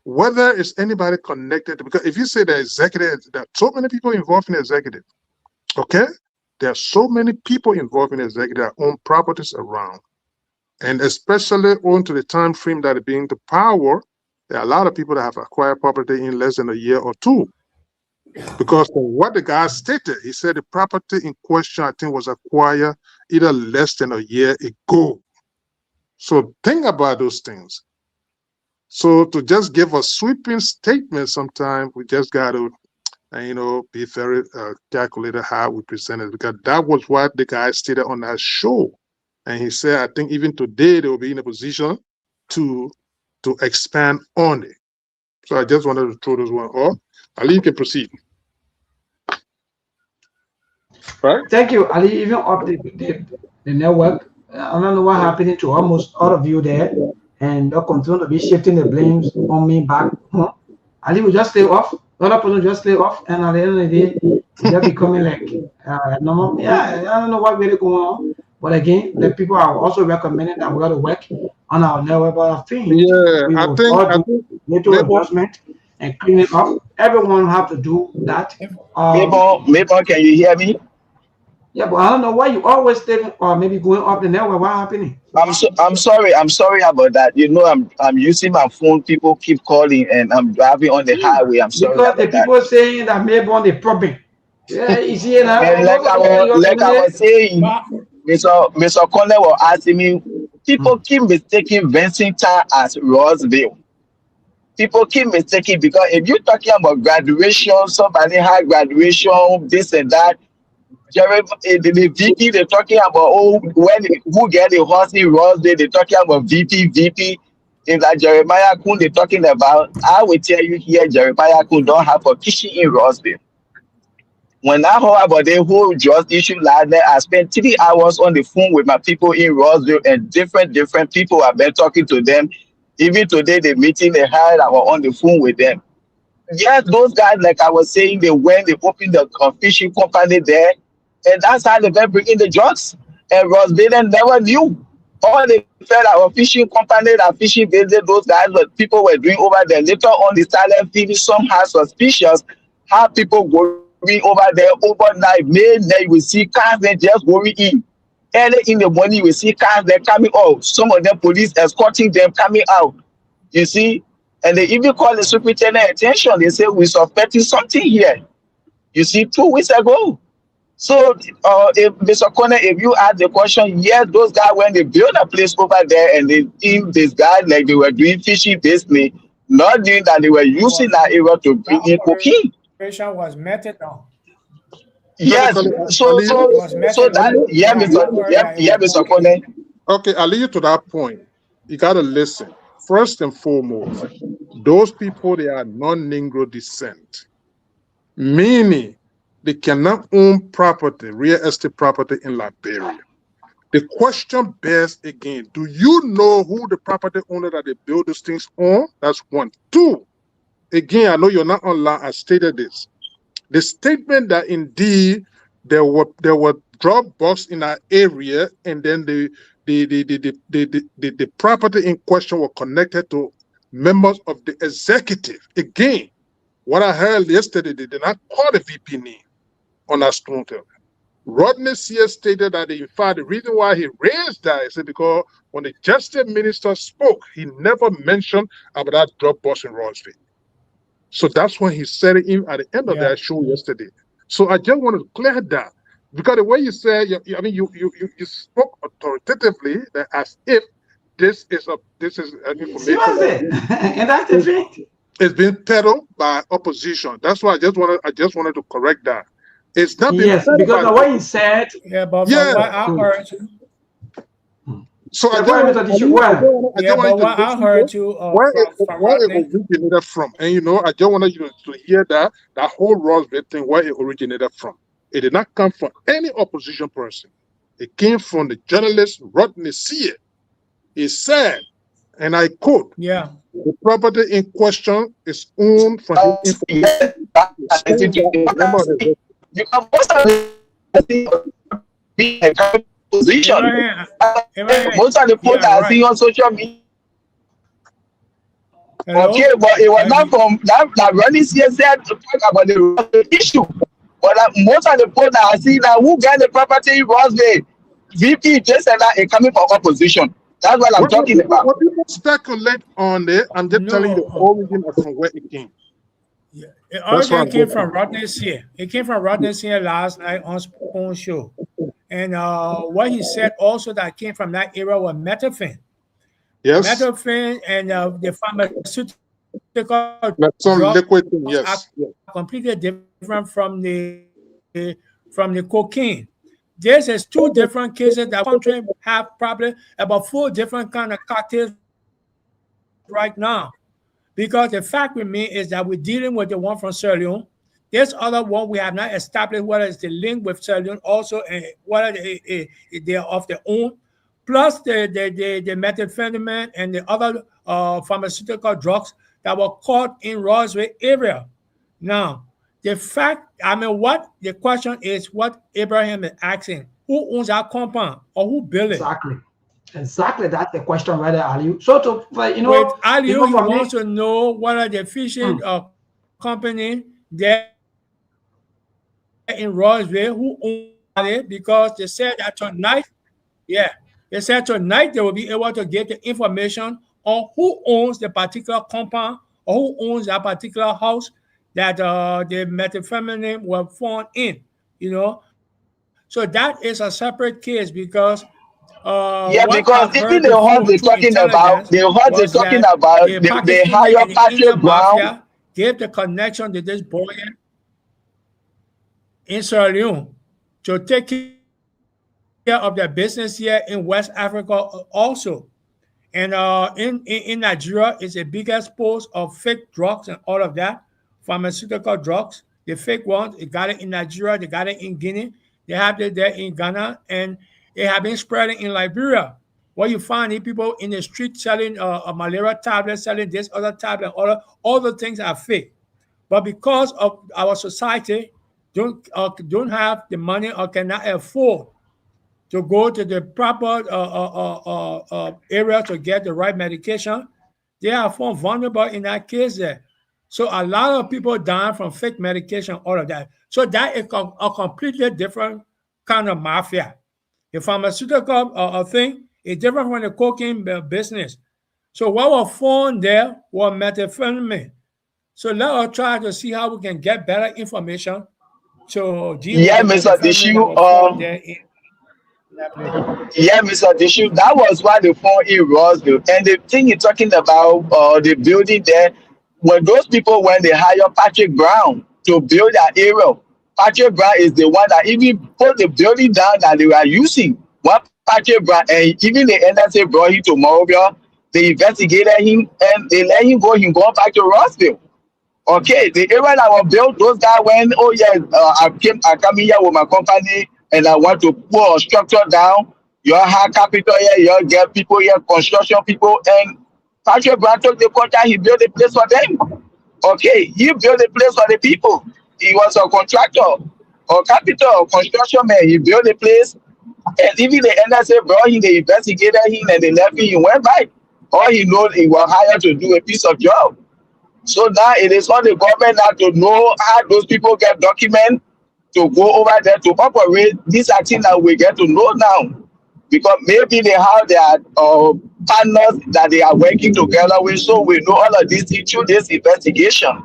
whether it's anybody connected, because if you say the executive, there are so many people involved in the executive, okay? There are so many people involved in the executive that own properties around. And especially owing to the time frame that it being to power, there are a lot of people that have acquired property in less than a year or two. Because from what the guy stated, he said the property in question, I think, was acquired either less than a year ago. So think about those things. So to just give a sweeping statement, sometimes we just got to, be very calculated how we present it, because that was what the guy stated on that show. And he said, I think even today they will be in a position to expand on it. So I just wanted to throw those one off. Ali, you can proceed. Right? Thank you, Ali. Even up the network, I don't know what happened to almost all of you there, and they'll continue to be shifting the blames on me back. Ali will just stay off. The other person just stay off, and at the end of the day, they're becoming like normal. Yeah, I don't know what really going on. But again, the people are also recommending that we got to work on our network. But I think I think little adjustment and clean it up. Everyone have to do that. Maybe can you hear me? Yeah, but I don't know why you always stay or maybe going up the network. What happening? I'm sorry about that. I'm using my phone. People keep calling, and I'm driving on the highway. I'm sorry because the people that. saying that maybe on the problem. Yeah, you see now. And like I was saying, Mr. Conner was asking me, people keep mistaking Vincent as Rossville. People keep mistaking, because if you're talking about graduation, somebody had graduation, this and that. The VP, they're talking about who get the horse in Rossville, they're talking about VP. If that Jeremiah Kun they're talking about, I will tell you here, Jeremiah Kun don't have a kitchen in Rossville. When I heard about the whole just issue last night, I spent 3 hours on the phone with my people in Rossville, and different people have been talking to them. Even today, the meeting they had, I was on the phone with them. Yes, those guys, like I was saying, they opened the fishing company there, and that's how they've been bringing the drugs. and Ross Baden never knew. All they felt our fishing company, that fishing business, those guys, what people were doing over there. Later on, they started feeling somehow suspicious how people going over there overnight. Midnight, we see cars then just going in. Early in the morning, we see cars then coming out. Some of them police escorting them coming out. You see, and they even call the superintendent attention. They say we suspecting something here. You see, 2 weeks ago. So, if Mr. Connor, if you ask the question, yes, those guys, when they build a place over there and they in this guy like they were doing fishing business, not doing that, they were using that area to bring in cocaine. Was meted on. Yes, so that, yeah, Mr. Connor. Okay, I'll lead you to that point. You got to listen. First and foremost, those people, they are non-Negro descent, meaning they cannot own property, real estate property in Liberia. The question bears again, do you know who the property owner that they build these things on? That's one. 2, again, I know you're not online, I stated this. The statement that indeed there were drop boxes in our area, and then the property in question were connected to members of the executive. Again, what I heard yesterday, they did not call the VP name on that stone table. Rodney Sears stated that in fact the reason why he raised that is because when the justice minister spoke, he never mentioned about that drop box in Roseville. So that's when he said it in at the end of that show yesterday. So I just want to clear that, because the way you said, you spoke authoritatively that as if this is an information. And that's the thing. It's been peddled by opposition. That's why I just wanted to correct that. It's not been because the way he said, what I heard. So I heard you where it originated from, and I just wanted you to hear that whole Roswell thing, where it originated from. It did not come from any opposition person. It came from the journalist Rodney Sears. He said, and I quote, the property in question is owned from his position. Most of the posts I see on social media. Okay, but it was not from that Ronnie said to talk about the issue. But most of the posts I see now, who got the property was the VP just said that it coming from opposition. That's what I'm talking about. What people speculate on it, I'm just telling you the origin of from where it came. Yeah, it origin came from Rodney Sears. It came from Rodney Sears last night on Spoon Show. And what he said also that came from that era was methamphetamine. Yes. Methamphetamine and the pharmaceutical liquid thing, yes. Are completely different from the cocaine. This is 2 different cases that country have probably about 4 different kind of cocktails right now. Because the fact with me is that we're dealing with the one from Sierra Leone. This other one, we have not established what is the link with Sierra Leone also, and what they are of their own, plus the methamphetamine and the other pharmaceutical drugs that were caught in Roswell area. Now, the fact, what the question is, what Abraham is asking, who owns our compound or who built it? Exactly, that's the question right there, Aliu. So to with Aliu, he wants to know what are the fishing company there in Roswell who own it, because they said that tonight, they will be able to get the information on who owns the particular compound or who owns that particular house that the methamphetamine was found in, So that is a separate case because because even the ones they're talking about, they hire Patrick Brown. Gave the connection to this boy in Sierra Leone to take care of their business here in West Africa also. And in Nigeria, it's the biggest post of fake drugs and all of that, pharmaceutical drugs. The fake ones, they got it in Nigeria, they got it in Guinea, they have it there in Ghana, and they have been spreading in Liberia. Where you find people in the street selling a malaria tablet, selling this other tablet, all the things are fake. But because of our society don't have the money or cannot afford to go to the proper area to get the right medication, they are found vulnerable in that case there. So a lot of people dying from fake medication, all of that. So that is a completely different kind of mafia. The pharmaceutical thing is different from the cocaine business. So what was found there was methamphetamine. So let us try to see how we can get better information to deal with Yeah, the Mr. methamphetamine that Dishu. was found there in that place. Yeah, Mr. Dishu, that was why they found in Roseville. And the thing you're talking about, the building there, when those people, when they hire Patrick Brown to build that area, Patrick Brown is the one that even put the building down that they were using. What Patrick Brown, and even the NSA brought him to Mobile, they investigated him and they let him go, back to Roseville. Okay, the area that was built, those guys went, oh yeah, I come here with my company and I want to put a structure down. You have capital here, you get people here, construction people, and Patrick Brown took the contract, he built a place for them. Okay, he built a place for the people. He was a contractor or capital construction man. He built a place, and even the NSA brought him, they investigated him, and they left him. He went back. All he knows, he was hired to do a piece of job. So now it is on the government now to know how those people get documents to go over there to operate. These are things that we get to know now. Because maybe they have their partners that they are working together with, so we know all of this through this investigation.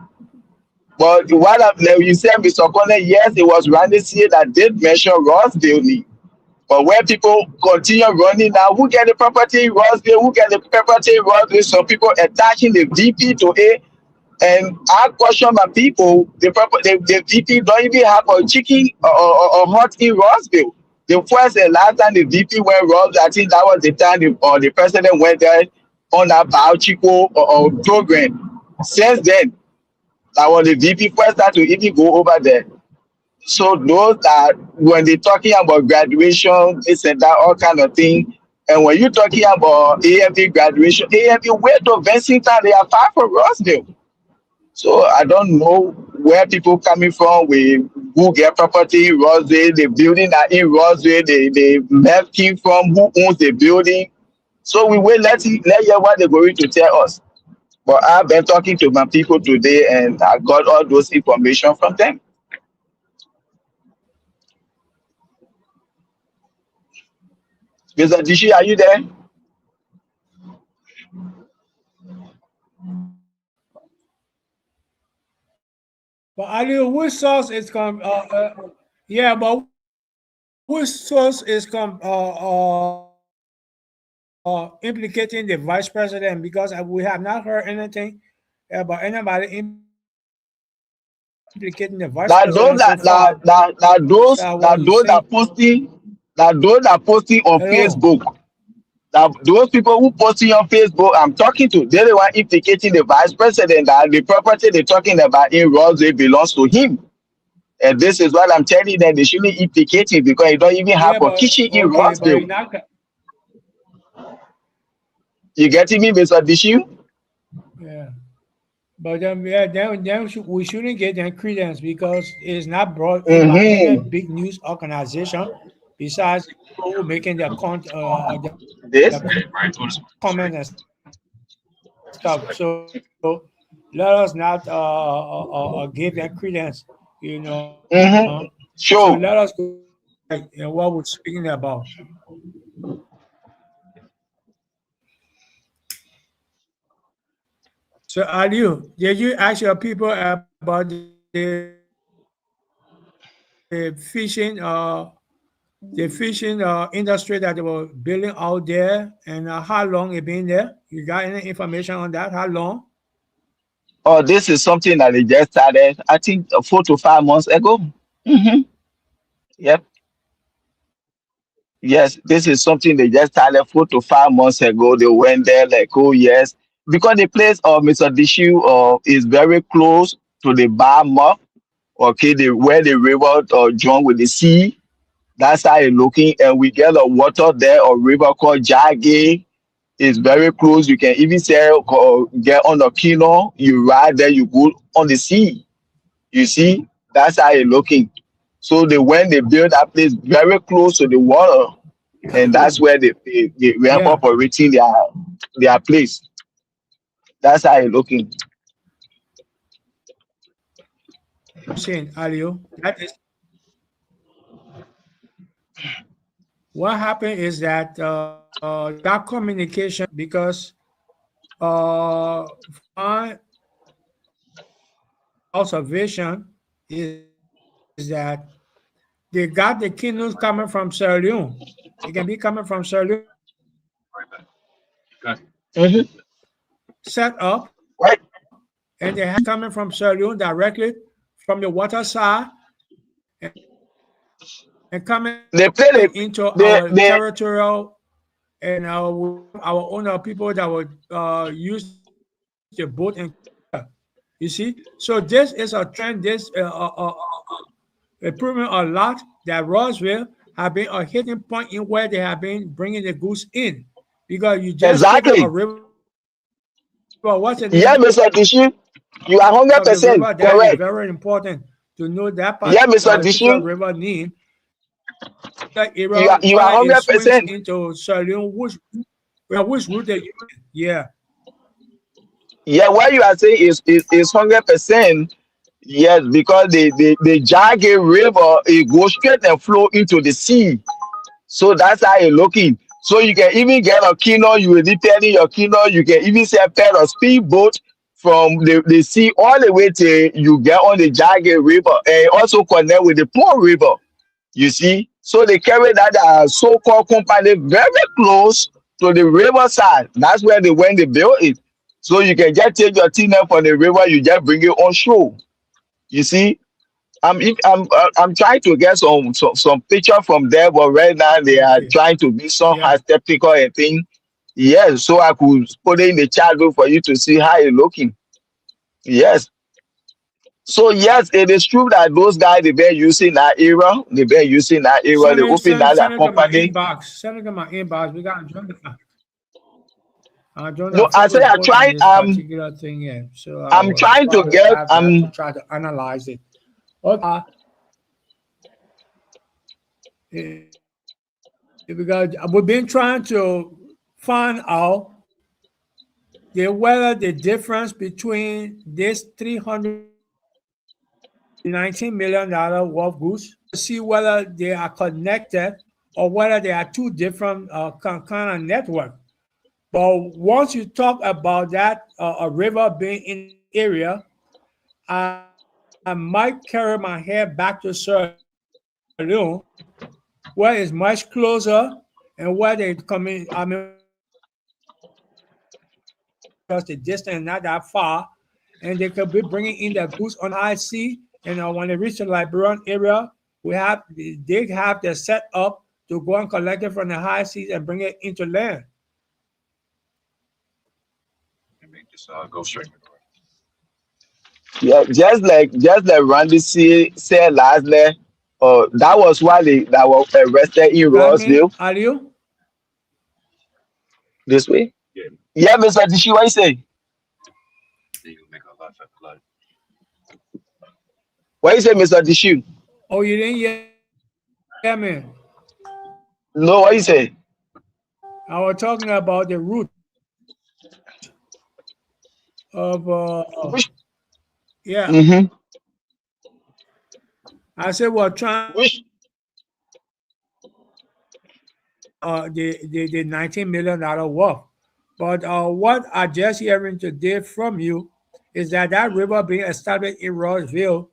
But what like you said, Mr. Connor, yes, it was Randy C that did mention Rossville. But when people continue running now, who get the property in Rossville, who get the property in Rossville? Some people attaching the VP to it. And I question my people, the VP don't even have a chicken or hot in Rossville. The first and last time the VP went Rossville, I think that was the time the president went there on that Biochico program. Since then, that was the VP first time to even go over there. So those that when they're talking about graduation, this and that, all kind of thing. And when you're talking about AFD graduation, AFD where to Vincent, they are far from Rossville. So I don't know where people coming from. Who get property in Roswell, the building that in Roswell, they left came from, who owns the building. So we will let hear what they're going to tell us. But I've been talking to my people today and I got all those information from them. Mr. Dishi, are you there? But Ali, which source is yeah, but which source is implicating the vice president? Because we have not heard anything about anybody implicating the vice president so far. Those that posting on Facebook. Now, those people who posting on Facebook, I'm talking to, they're the one implicating the vice president that the property they're talking about in Roswell belongs to him. And this is what I'm telling them, they shouldn't implicate him because he don't even have a kitchen in Roswell. You getting me, Mr. Dishu? Yeah. But then we shouldn't get them credence because it's not brought in by any big news organization besides people making their comments and stuff. So let us not give them credence, you know. Sure. So let us go in what we're speaking about. So Aliu, did you ask your people about the fishing industry that they were building out there and how long it been there? You got any information on that? How long? Oh, this is something that they just started, I think 4 to 5 months ago. Yep. Yes, this is something they just started 4 to 5 months ago. They went there like, oh yes, because the place of Mr. Dishu is very close to the bar mouth. Okay, where the river join with the sea. That's how it's looking, and we get a water there, a river called Jage. It's very close. You can even say get on the canoe, you ride there, you go on the sea. You see, that's how it's looking. So when they build that place very close to the water, and that's where they were Yeah. operating their place. That's how it's looking. Saying, Alio, that is what happened is that that communication because my observation is that they got the kidneys coming from Sierra Leone. It can be coming from Sierra Leone, Mhm. set up, Right. and they have coming from Sierra Leone directly from the water side and coming They play into the our they territorial and our own people that would use the boat and you see. So this is a trend. This improving a lot that Roswell have been a hitting point in where they have been bringing the goose in because you just take a exactly. river. What's the Yeah, name Mr. Dishu, you are hundred of the percent river? That is correct. very important to know that Yeah, Mr. particular Dishu, river name. That era, you are whether it hundred swings percent. into Saloon, which route they use. Yeah, Yeah, what you are saying is 100%. Yes, because the Jage River it goes straight and flow into the sea. So that's how you're looking. So you can even get a kino, you will be telling your kino, you can even say a pair of speedboat from the sea all the way to you get on the Jage River and also connect with the Pearl River. You see? So they carry that so-called company very close to the riverside. That's where they when they built it. So you can just take your thing up from the river, you just bring it on shore. You see? I'm trying to get some picture from there, but right now they are okay, trying to be somehow yeah. skeptical and thing. Yes, so I could put it in the chat room for you to see how it's looking. Yes. So yes, it is true that those guys they've been using that era. They've been using that era. They open that Send it to my company. inbox. Send it to my inbox. We got to join the No, I say focus I board on tried. this particular thing here. So I I'm will trying to probably get. have to try to analyze it. Okay. Because we've been trying to find out whether the difference between this $319 million wolf goose to see whether they are connected or whether they are two different kind of network. But once you talk about that a river being in the area, I might carry my head back to Sierra Leone, where it's much closer and where they come in. I mean, because the distance not that far, and they could be bringing in the goose on high sea. And when they reach the Liberian area, they have the set up to go and collect it from the high seas and bring it into land. And make this go straight. Yeah, just like Randy said last night. That was why that was arrested in You got me, Rossville Aliu? this way. Yeah, Yeah, Mr. Dishi, what you say? you can make a lot of blood. What you say, Mr. Dishi? Oh, you didn't hear me? No, what you say? I was talking about the root of Which? yeah. Mm-hmm. I said we're trying Which? the $19 million worth. But what I just hearing today from you is that river being established in Rossville,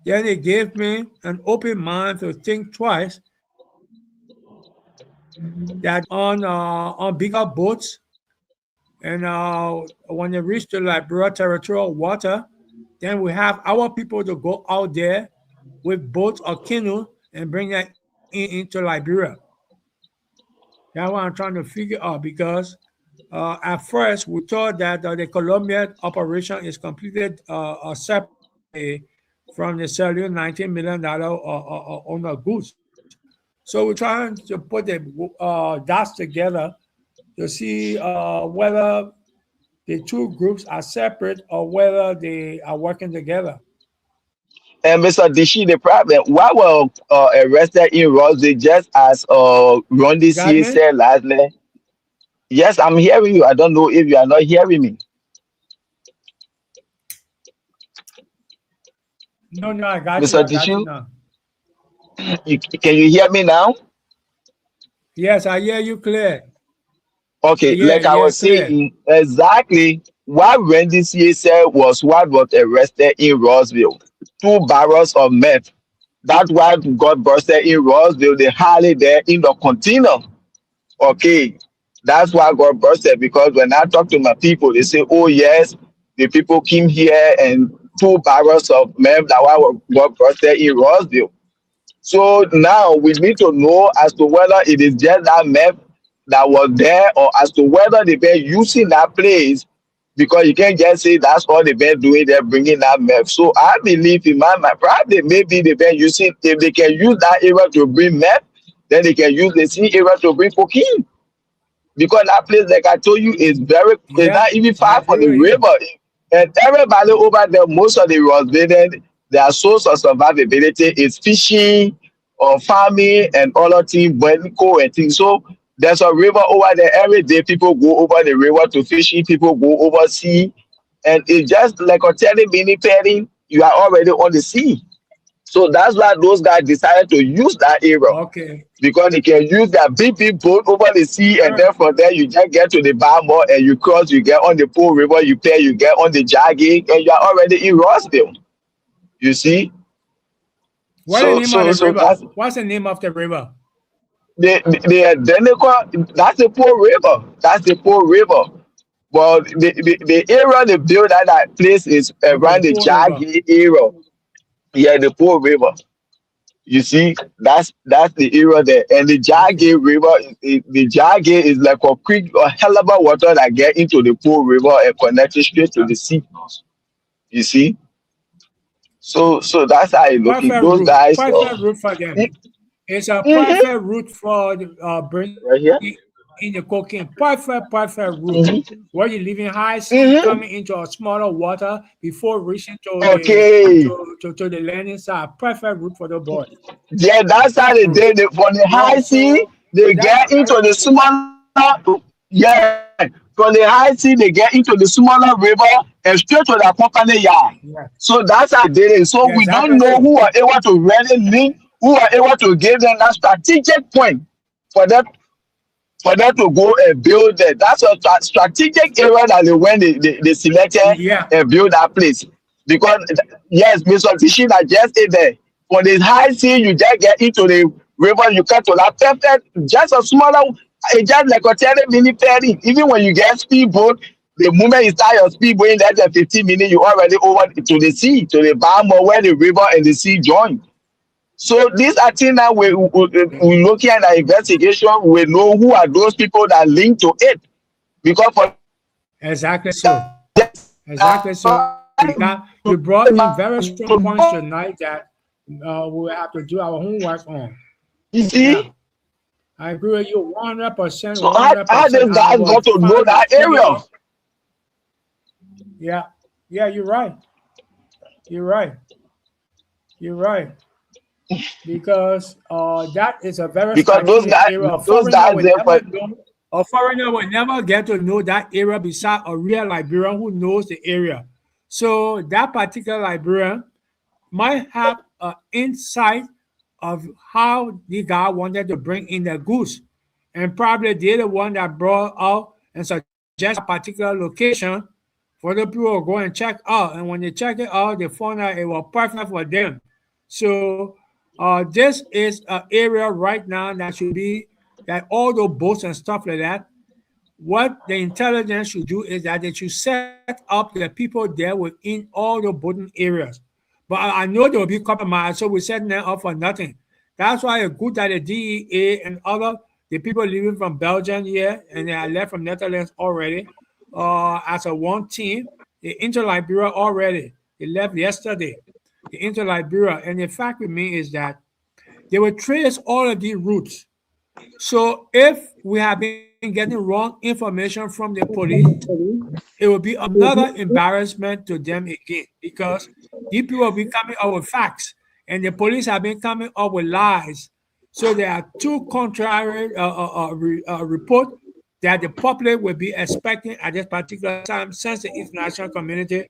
then it gave me an open mind to think twice that on bigger boats and when they reach the Liberia territorial water, then we have our people to go out there with boats or canoe and bring that into Liberia. That's what I'm trying to figure out because at first we thought that the Colombian operation is completed separate from the selling $19 million on a goose. So we're trying to put the dots together to see whether the two groups are separate or whether they are working together. And Mr. Dishi, the problem, why were arrested in Roswell just as Rondi C Got me? said last night? Yes, I'm hearing you. I don't know if you are not hearing me. No, I got you. Mr. I got you Dishu, now. can you hear me now? Yes, I hear you clear. Okay, Yeah, like I yeah, was clear. saying, exactly what Randy C said was what arrested in Roswell. 2 barrels of meth. That's why got busted in Roswell. They hardly there in the container. Okay, that's why I got busted because when I talk to my people, they say, "Oh yes, the people came here and 2 barrels of meth that why we got busted in Roswell." So now we need to know as to whether it is just that meth that was there or as to whether they've been using that place because you can't just say that's all they've been doing, they're bringing that meth. So I believe in my mind, probably maybe they've been using, if they can use that area to bring meth, then they can use the sea area to bring cocaine. Because that place, like I told you, is Yeah, not even I far from agree the with you. river. And everybody over there, most of the Rosbiden, their source of survivability is fishing or farming and other things, burning coal and things. So there's a river over there. Every day people go over the river to fishing, people go over sea. And it's just like a 30-minute ferry, you are already on the sea. So that's why those guys decided to use that area Okay. because they can use their big boat over the sea, and Sure. then from there you just get to the Balmore and you cross, you get on the Pool River, you pay, you get on the Jaggy, and you are already in Rossville. You see? What's the name of the So river? that's What's the name of the river? the identical. That's the Pool River. That's the Pool River. Well, the area they built at that place is Okay, around the Poor River. Jaggy area. Yeah, the Pool River. You see, that's the area there. And the Okay. Jagge River, the Jagge is like a creek, a hell of a water that get into the Pool River and connect it straight to the sea. You see, so that's how it looking. Perfect Those route. guys, Perfect route for them. It's a mm-hmm, perfect route for bringing right here. in the cocaine. Perfect route. Mm-hmm, Where you leaving high sea, mm-hmm. coming into a smaller water before reaching to the Okay, to the landing side. Perfect route for the boy. yeah, that's how Top they route. did it. From the Yeah. high sea, So they that's get a into very the smaller, yeah. From the high sea, they get into the smaller river and straight to the company yard. yeah. So that's how they did it. So Yeah. we don't Exactly know so. who are able to really link, who are able to give them that strategic point for them to go and build it. That's a strategic area that they selected Yeah. and build that place. Because yes, Mr. Tishina just stay there. For the high sea, you just get into the river, you cut to that perfect, just a smaller, just like a 30-minute ferry. Even when you get speedboat, the moment you start your speedboat in less than 15 minutes, you already over to the sea, to the Bahama where the river and the sea join. So these are things that we looking at the investigation. We know who are those people that link to it. Because for Exactly so. Exactly so. You brought in very strong points tonight that we'll have to do our homework on. you Yeah. see, I agree with you 100%, so how 100%. these And I guys will got to know find the that area? video. Yeah. Yeah, you're right. You're right. You're right. Because that is a very Because strategic area. A those foreigner guys will there for never know. A foreigner will never get to know that area beside a real Liberian who knows the area. So that particular Liberian might have an insight of how the guy wanted to bring in the goose. And probably they're the one that brought out and suggest a particular location for the people to go and check out. And when they check it out, they found out it was perfect for them. So this is an area right now that should be that all the boats and stuff like that. What the intelligence should do is that they should set up the people there within all the boarding areas. But I know there will be compromise, so we're setting them up for nothing. That's why it's good that the DEA and other the people living from Belgium here and they are left from Netherlands already, as a one team. They enter Liberia already. They left yesterday. They enter Liberia, and the fact with me is that they will trace all of these routes So if we have been getting wrong information from the police, it will be another embarrassment to them again because these people will be coming up with facts and the police have been coming up with lies. So there are two contrary reports that the public will be expecting at this particular time since the international community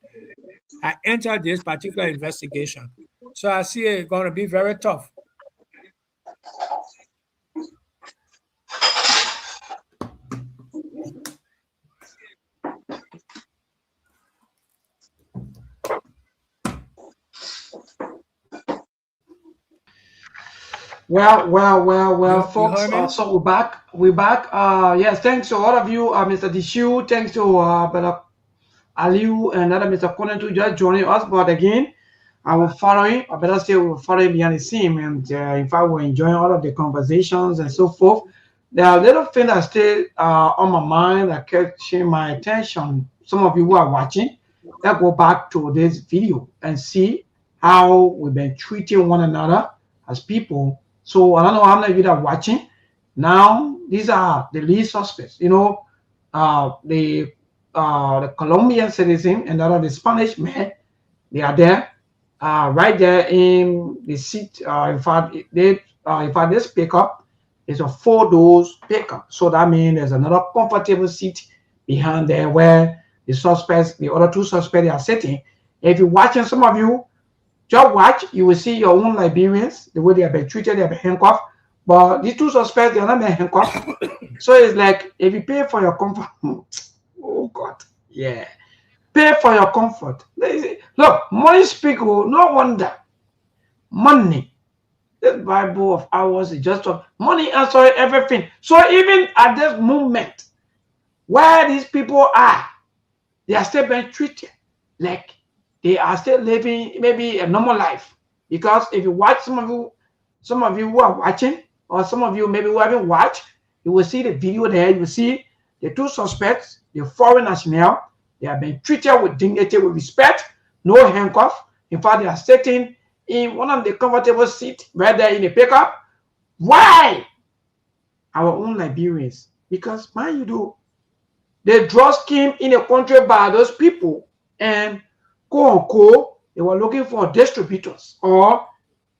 had entered this particular investigation. So I see it going to be very tough. Well, You folks. heard me? So we're back. We're back. Yes, thanks to all of you, Mr. Dishu. Thanks to Brother Aliu and other Mr. Conan to just joining us. But again, I will following, or better say, we were following behind the scene. And in fact, we're enjoying all of the conversations and so forth. There are little things that stay on my mind that catching my attention. Some of you who are watching, let's go back to this video and see how we've been treating one another as people. So I don't know how many of you that are watching. Now, these are the lead suspects. You know, the Colombian citizen and the Spanish man, they are there, right there in the seat. In fact, this pickup is a 4-door pickup. So that means there's another comfortable seat behind there where the suspects, the other two suspects, are sitting. If you're watching, some of you, just watch, you will see your own Liberians, the way they have been treated, they have been handcuffed. But these two suspects, they are not been handcuffed. So it's like, if you pay for your comfort, oh God, yeah. Pay for your comfort. Look, money speak, no wonder. Money. The Bible of ours is just money answering everything. So even at this moment, where these people are, they are still being treated like they are still living maybe a normal life. Because if you watch, some of you who are watching, or some of you maybe who haven't watched, you will see the video there. You will see the two suspects, the foreign national. They have been treated with dignity, with respect, no handcuff. In fact, they are sitting in one of the comfortable seats right there in the pickup. Why? Our own Liberians. Because, man, you do. The drug scheme in the country by those people, and they were looking for distributors or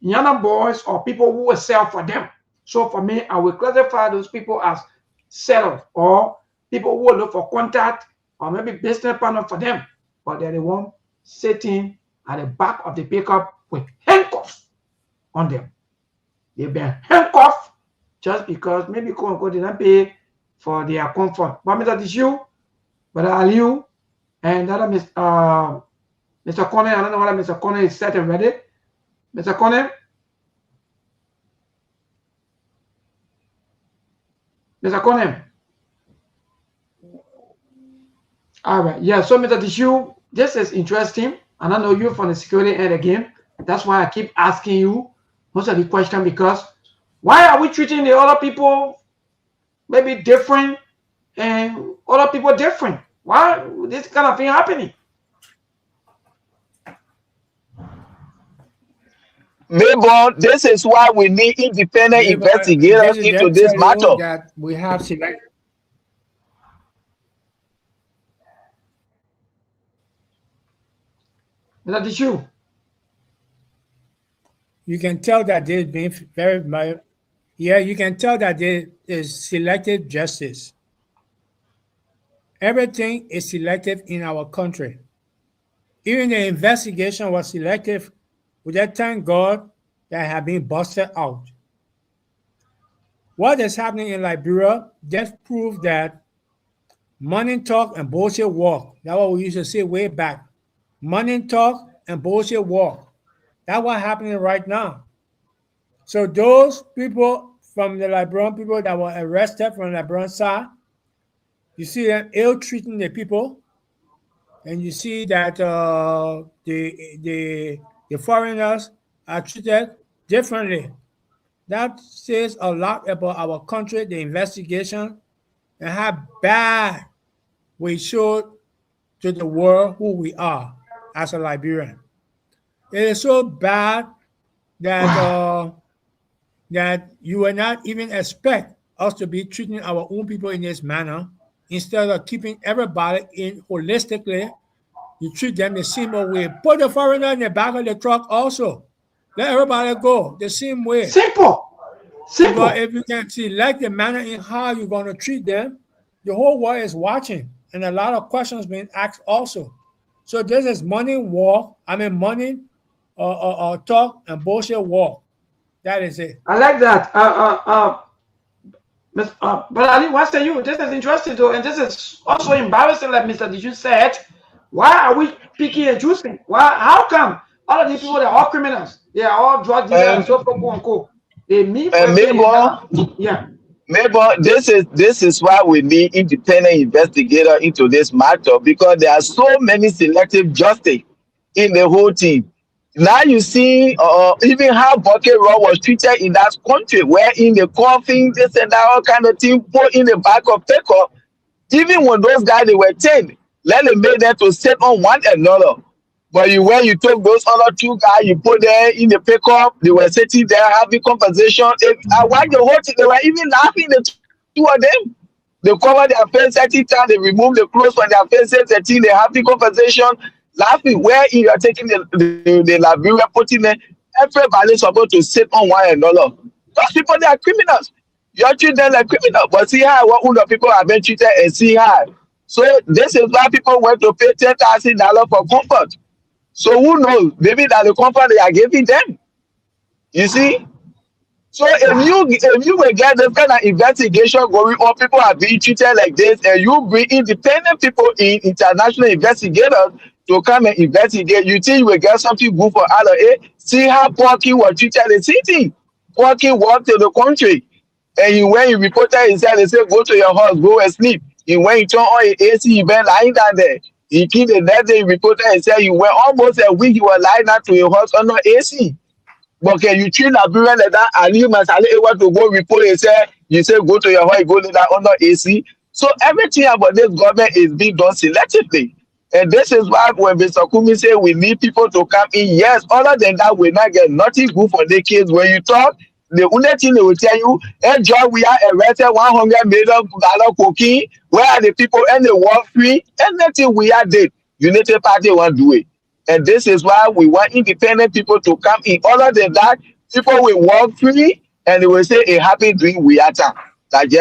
Yana boys or people who will sell for them. So for me, I will classify those people as sellers or people who will look for contact or maybe business partner for them. But they're the one sitting at the back of the pickup with handcuffs on them. They've been handcuffed just because maybe did not pay for their comfort. But Mr. Tishu, Brother Aliu, and that Mr. Conan, I don't know whether Mr. Conan is set and ready. Mr. Conan? Mr. Conan? All right. Yeah, so Mr. Tishu, this is interesting. And I know you're from the security end again. That's why I keep asking you most of the question, because why are we treating the other people maybe different and other people different? Why this kind of thing happening? Maybe this is why we need independent investigators into this matter. That we have select. Mr. Tishu. You can tell that there's been very, yeah, you can tell that there is selective justice. Everything is selective in our country. Even the investigation was selective. We just thank God that have been busted out. What is happening in Liberia just proves that money talk and bullshit walk. That's what we used to say way back. Money talk and bullshit walk. That's what's happening right now. So those people from the Liberian people that were arrested from the Liberian side, you see them ill-treating the people, and you see that the foreigners are treated differently. That says a lot about our country, the investigation, and how bad we showed to the world who we are as a Liberian. It is so bad that that you will not even expect us to be treating our own people in this manner. Instead of keeping everybody in holistically, you treat them the same way. Put the foreigner in the back of the truck also. Let everybody go the same way. Simple. Simple. Because if you can select the manner in how you're going to treat them, the whole world is watching. And a lot of questions being asked also. So this is money war. Money talk and bullshit war. That is it. I like that. But Ali, what say you? This is interesting though, and this is also embarrassing, like Mr. Diju said. Why are we picking and choosing? Why? How come all of these people, they're all criminals? They are all drug dealers and so forth and co. They mean yeah. Maybe this is why we need independent investigator into this matter, because there are so many selective justice in the whole thing. Now you see even how Bucket Raw was treated in that country, where in the coughing, this and that all kind of thing put in the back of pickup. Even when those guys they were 10, let them make them to sit on one another. But when you took those other two guys, you put them in the pickup, they were sitting there having conversation. I watched the whole thing, they were even laughing, the two of them. They cover their face at the time, they remove the clothes from their faces, they have the conversation, laughing. Where you are taking the Liberia, putting them, everybody is supposed to sit on one another. Those people, they are criminals. You treat them like criminals, but see how what other people have been treated and see how. So this is why people went to pay $10,000 for comfort. So who knows? Maybe that the comfort they are giving them. You see? So if you will get this kind of investigation going on, people are being treated like this, and you bring independent people in, international investigators, to come and investigate, you think you will get something good for out of it? See how Porky was treated the city. Porky walked to the country, and when he reported himself, they said, go to your house, go and sleep. When he turned on his AC, he been lying down there. He killed the next day, he reported and said he went almost a week, he was lying down to your house under AC. But can you treat Liberian like that? And you must able to go report and say, you say go to your house, go down under AC. So everything about this government is being done selectively. And this is why when Mr. Kumi say we need people to come in, yes, other than that, we not get nothing good for the kids. When you talk, the only thing they will tell you, hey, John, we are arrested $100 million cocaine. Where are the people? And they work free. Anything we are dead. United Party won't do it. And this is why we want independent people to come in. Other than that, people will work free and they will say a happy dream we are done.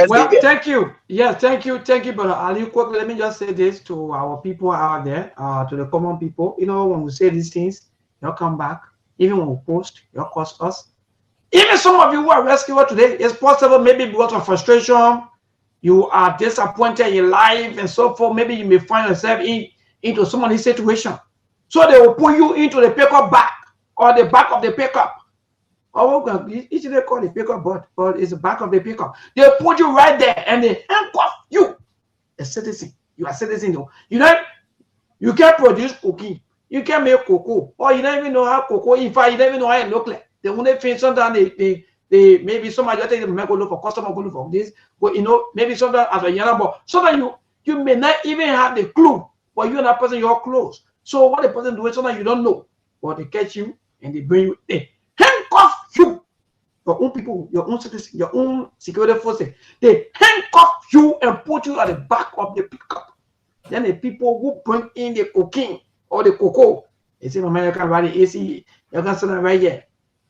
Well, thank you. Yes, thank you, brother Ali. Quickly, let me just say this to our people out there, to the common people. You know, when we say these things, you'll come back. Even when we post, you'll cost us. Even some of you who are rescued today, it's possible maybe because of frustration, you are disappointed in life and so forth. Maybe you may find yourself into somebody's situation. So they will put you into the pickup back or the back of the pickup. Oh, each they call the pickup, but it's the back of the pickup. They put you right there and they handcuff you. A citizen. You are a citizen though. You know, you can't produce cookie. You can't make cocoa. Or you don't even know how cocoa, in fact, you don't even know how it looks like. The only thing sometimes they maybe somebody just take them go look for customer, go look for this. But you know, maybe sometimes as a young boy, sometimes you may not even have the clue, but you and that person you're close. So what the person doing, sometimes you don't know. But they catch you and they bring you in. Handcuff you. Your own people, your own citizens, your own security forces. They handcuff you and put you at the back of the pickup. Then the people who bring in the cocaine or the cocoa, they say, American rally AC, you can send it right here.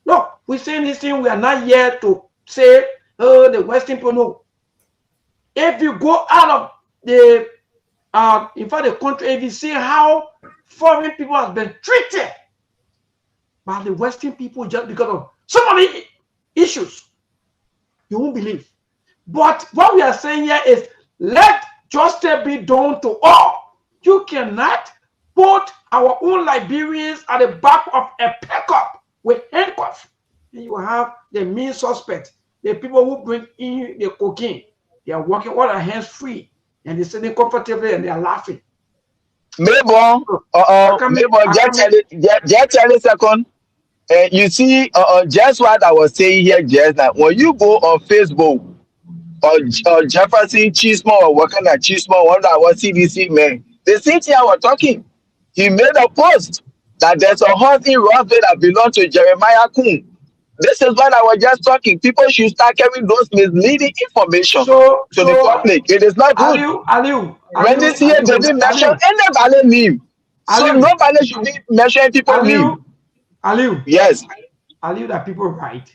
No, we're saying this thing, we are not here to say, oh, the Western people know. If you go out of the, in fact, the country, if you see how foreign people have been treated by the Western people just because of some of the issues, you won't believe. But what we are saying here is, let justice be done to all. You cannot put our own Liberians at the back of a pickup with handcuffs, and you have the main suspect, the people who bring in the cocaine. They are walking all their hands free, and they're sitting comfortably, and they are laughing. Just tell a second. You see, just what I was saying here just now. When you go on Facebook or Jefferson Chismo or working at Chismo, one that was CDC man, the same thing I was talking. He made a post that there's a horse in Rockville that belongs to Jeremiah Kuhn. This is what I was just talking. People should start carrying those misleading information So, to the public. It is not good. When this year they didn't mention anybody name. So nobody should be mentioning people name. Aliu. Yes. Aliu, that people right.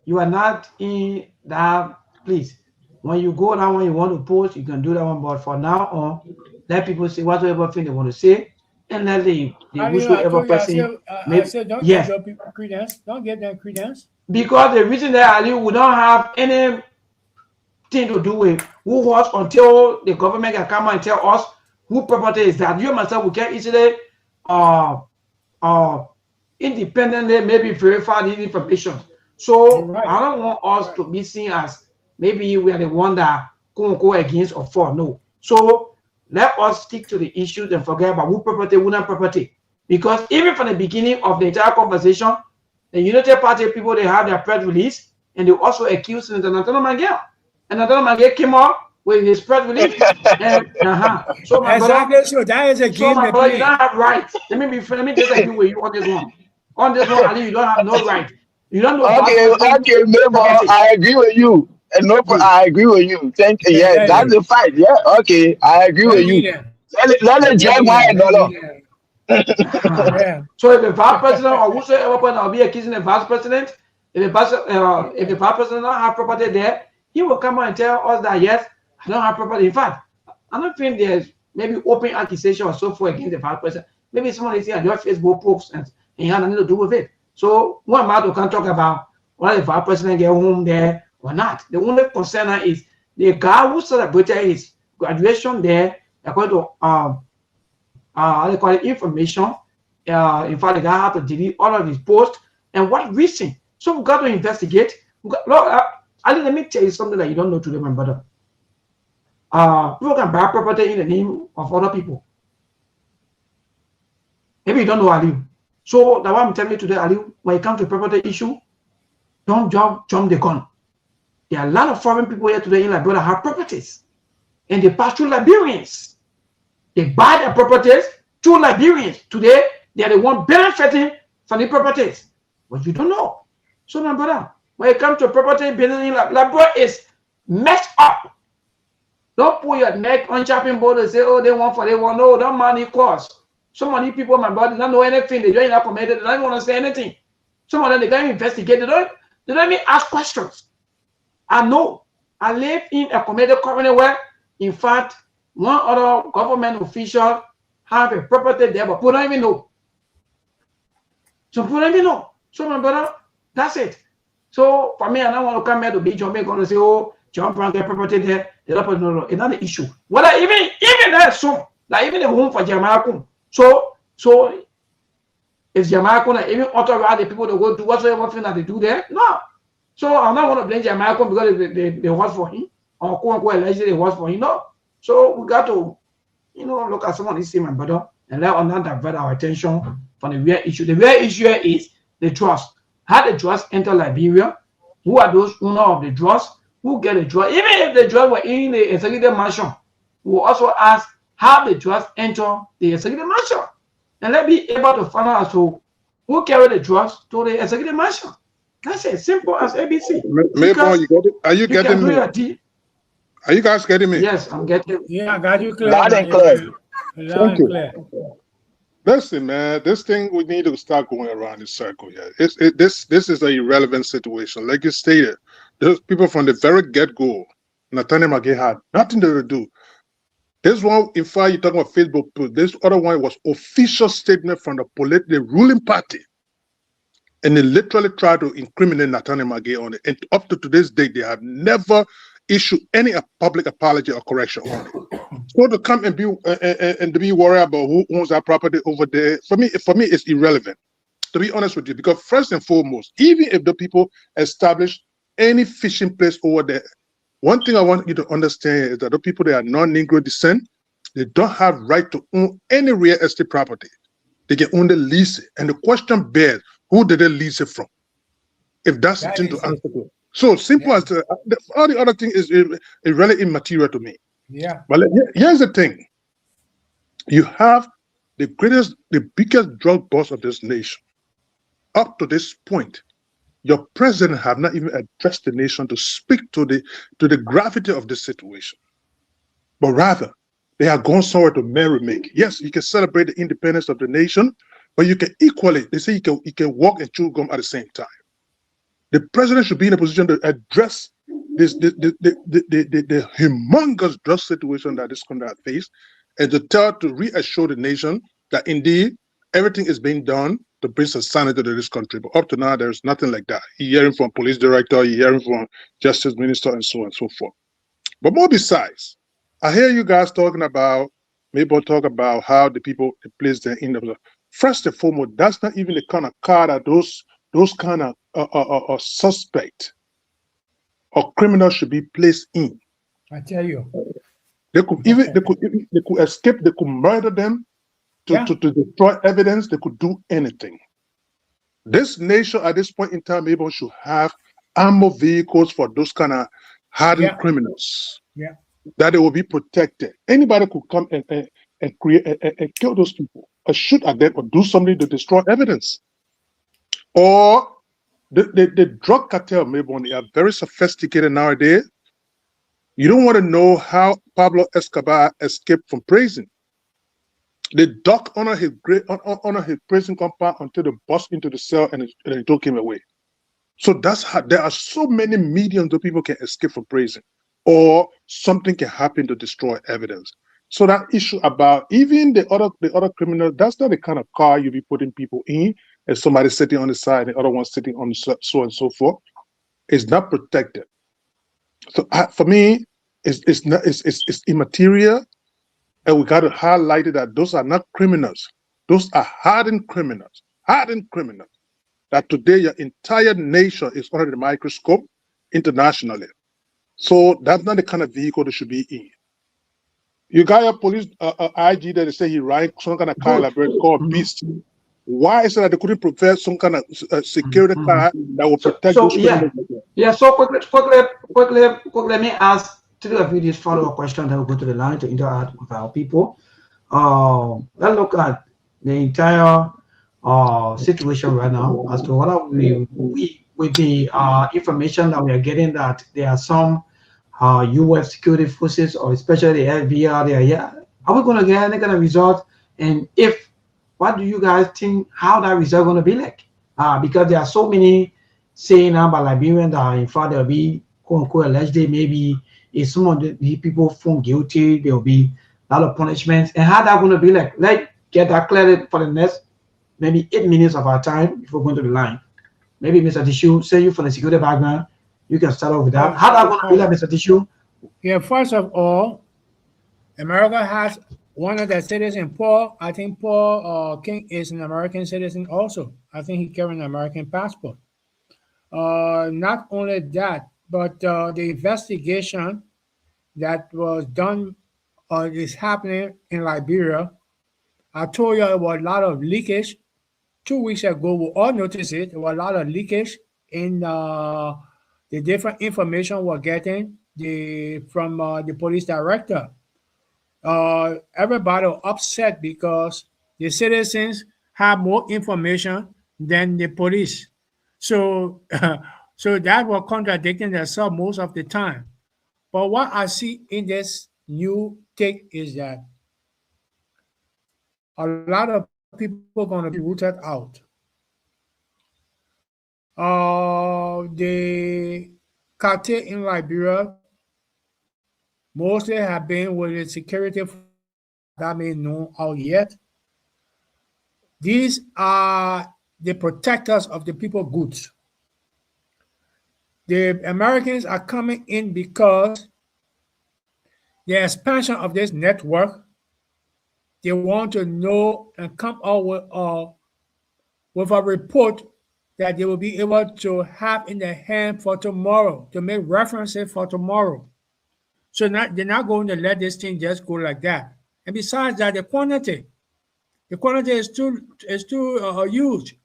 You are not in that place. When you go down, when you want to post, you can do that one. But for now on, let people say whatever thing they want to say, and let the whosoever person. I said, don't give your people credence. Don't give them credence. Because the reason that Ali would not have anything to do with who was until the government can come and tell us who property is that. You myself will get easily independently maybe verify the information. So I don't want us to be seen as maybe we are the one that go against or for. No. So let us stick to the issues and forget about who property, who not property. Because even from the beginning of the entire conversation, the United Party people, they have their press release and they also accused Senator Nathan Mangel. And Nathan Mangel came up with his press release. And, So my brother, so that is a game. So my brother, you don't have rights. Let me disagree with you on this one. On this one, Ali, you don't have no right. You don't know. Okay, neighbor, I agree with you. No, I agree with you. Thank you. Yeah, that's the fight. Yeah, okay, I agree with you. Let it drag my dollar. So if the vice president or whosoever person will be accusing the vice president, if the vice president don't have property there, he will come out and tell us that yes, I don't have property. In fact, I don't think there's maybe open accusation or so forth against the vice president. Maybe someone is here on your Facebook post and he had nothing to do with it. So what am I to come talk about whether the vice president get home there or not? The only concern is the guy who celebrated his graduation there, according to how they call it, information. In fact, the guy had to delete all of his posts. And what reason? So we got to investigate. Ali, let me tell you something that you don't know today, my brother. People can buy property in the name of other people. Maybe you don't know Ali. So that's why I'm telling you today, Ali, when it comes to property issue, don't jump the gun. There are a lot of foreign people here today in Liberia that have properties. And they pass through Liberians. They buy their properties through Liberians. Today, they are the one benefiting from the properties. But you don't know. So, my brother, when it comes to property business in Liberia, is messed up. Don't put your neck on chopping board and say, oh, they want. No, that money costs. Some of these people, my brother, don't know anything. They don't even they don't want to say anything. Some of them, they can't investigate. They don't even ask questions. I know. I live in a community where, in fact, one other government official have a property there, but people don't even know. So people don't even know. So my brother, that's it. So for me, I don't want to come here to be John going to say, oh, John Brown get property there. No, it's not an issue. Whether even there's some, like even the home for Jamaica. So is Jamaica even authorize the people to go do whatsoever thing that they do there? No. So I'm not going to blame Jamaica because they work for him, or quote unquote allegedly they work for him. No. So we got to, look at some of these things, my brother, and let us not divert our attention from the real issue. The real issue is the trust. How the trust enter Liberia? Who are those owners of the trust? Who get the trust? Even if the trust were in the executive mansion, we will also ask how the trust enter the executive mansion. And let's be able to find out who carry the trust to the executive mansion. That's it. Simple as ABC. Maybe you get it? Are you getting me? Are you guys getting me? Yes, I'm getting. Yeah, I got you clear. Loud and clear. Thank you. Listen, man, this thing, we need to start going around in circle here. This is an irrelevant situation. Like you stated, those people from the very get-go, Nathaniel Mangel had nothing to do. This one, in fact, you're talking about Facebook, this other one was official statement from the ruling party. And they literally tried to incriminate Nathaniel Mangel on it. And up to today's date, they have never issued any public apology or correction on it. So to come and be worried about who owns that property over there, for me, it's irrelevant. To be honest with you, because first and foremost, even if the people establish any fishing place over there, one thing I want you to understand is that the people that are non-Negro descent, they don't have right to own any real estate property. They can only lease it. And the question bears, who did they lease it from? If that's the thing to answer to. So simple as all the other thing is really immaterial to me. Yeah. But here's the thing. You have the biggest drug boss of this nation. Up to this point, your president have not even addressed the nation to speak to the gravity of the situation, but rather they are going somewhere to merry-make. Yes, you can celebrate the independence of the nation, but you can equally, they say you can walk and chew gum at the same time. The president should be in a position to address the humongous drug situation that this country has faced, and to reassure the nation that indeed everything is being done to bring some sanity to this country. But up to now, there's nothing like that. You're hearing from police director, you're hearing from justice minister, and so on and so forth. But more besides, I hear you guys talking about, maybe talk about how the people place their in the. First and foremost, that's not even the kind of car that those kind of suspect or criminals should be placed in. I tell you, they could escape. They could murder them to destroy evidence. They could do anything. This nation at this point in time, maybe should have armored vehicles for those kind of hardened criminals. Yeah, that they will be protected. Anybody could come and create and kill those people, or shoot at them, or do something to destroy evidence. Or the drug cartel, maybe when they are very sophisticated nowadays. You don't want to know how Pablo Escobar escaped from prison. They dug under his prison compound until they bust into the cell and they took him away. So that's how there are so many millions of people can escape from prison, or something can happen to destroy evidence. So that issue about even the other criminal, that's not the kind of car you be putting people in, and somebody sitting on the side, and the other one sitting on the so and so forth. It's not protected. So for me, it's immaterial, and we got to highlight it that those are not criminals. Those are hardened criminals. Hardened criminals. That today your entire nation is under the microscope internationally. So that's not the kind of vehicle they should be in. You got your police IG that they say he rides some kind of car library called Beast. Why is it that they couldn't provide some kind of security car that will protect so, those criminals? So quickly, let me ask three of you this follow-up question that will go to the line to interact with our people. Let's look at the entire situation right now as to what we with the information that we are getting, that there are some U.S. security forces, or especially the FBI, they are here. Are we going to get any kind of result? And if, what do you guys think, how that result going to be like? Because there are so many saying now about Liberians that in fact there will be, quote unquote, allegedly, maybe if some of the people found guilty, there will be a lot of punishments. And how that going to be like? Let's get that clear for the next maybe 8 minutes of our time before going to the line. Maybe Mr. Tishu, say you from the security background, you can start off with that. How that going to be like, Mr. Tishu? Yeah, first of all, America has one of their citizens, Paul. I think Paul King is an American citizen also. I think he carries an American passport. Not only that, but the investigation that was done is happening in Liberia. I told you there was a lot of leakage. 2 weeks ago, we all noticed it. There was a lot of leakage in the different information we're getting from the police director. Everybody was upset because the citizens have more information than the police. So, so that was contradicting themselves most of the time. But what I see in this new take is that a lot of people are going to be rooted out. The cartel in Liberia mostly have been with the security that may know out yet. These are the protectors of the people's goods. The Americans are coming in because the expansion of this network, they want to know and come out with a report that they will be able to have in their hand for tomorrow, to make references for tomorrow. So they're not going to let this thing just go like that. And besides that, the quantity is too huge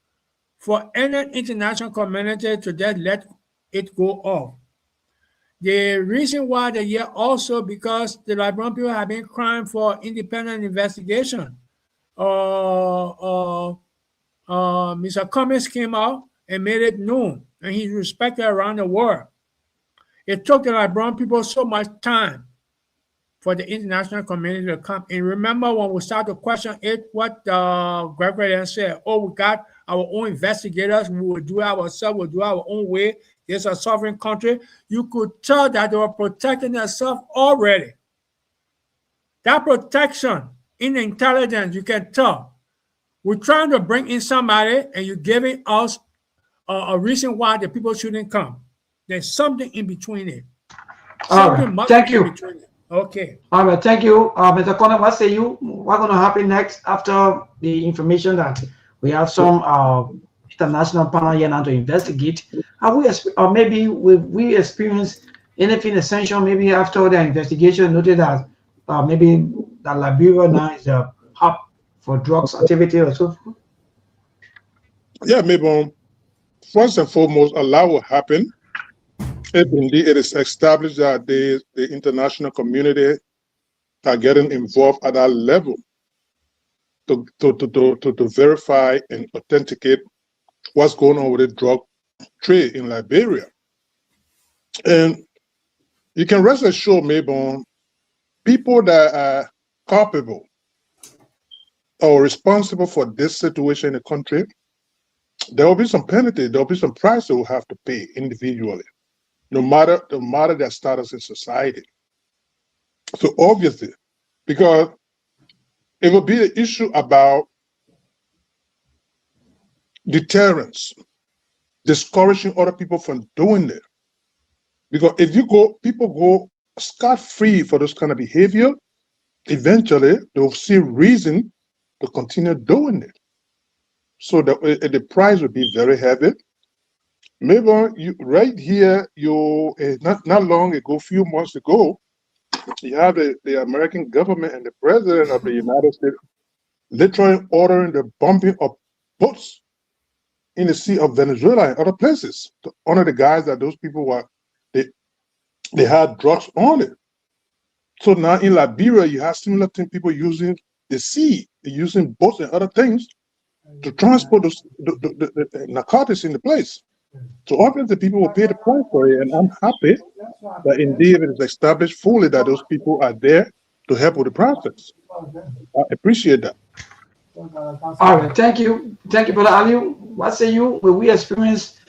for any international community to just let it go off. The reason why they're here also because the Liberian people have been crying for independent investigation. Mr. Cummings came out and made it known and he's respected around the world. It took the Liberian people so much time for the international community to come. And remember when we started to question it, what Gregory said, oh, we got our own investigators, we will do it ourselves, we'll do it our own way. It's a sovereign country. You could tell that they were protecting themselves already. That protection in the intelligence, you can tell. We're trying to bring in somebody and you're giving us a reason why the people shouldn't come. There's something in between it. Something must be in between it. Okay. All right, thank you. Mr. Connor, what say you? What's going to happen next after the information that we have some international panel here now to investigate? Have we, or maybe we experienced anything essential maybe after the investigation noted that maybe that Liberia now is a hub for drugs activity or so forth? Yeah, maybe first and foremost, a lot will happen. If indeed it is established that the international community are getting involved at that level to verify and authenticate what's going on with the drug trade in Liberia. And you can rest assured, Maybon, people that are culpable or responsible for this situation in the country, there will be some penalty, there will be some price they will have to pay individually, no matter their status in society. So obviously, because it will be an issue about deterrence, discouraging other people from doing it. Because if people go scot-free for this kind of behavior, eventually they'll see reason to continue doing it. So the price will be very heavy. Maybe right here, not long ago, a few months ago, you have the American government and the president of the United States literally ordering the bombing of boats in the Sea of Venezuela and other places to honor the guys that those people were, they had drugs on it. So now in Liberia, you have similar thing, people using the sea, using boats and other things to transport the narcotics in the place. So obviously people will pay the price for it, and I'm happy that indeed it is established fully that those people are there to help with the process. I appreciate that. All right, thank you, Brother Ali. What say you? Will we experience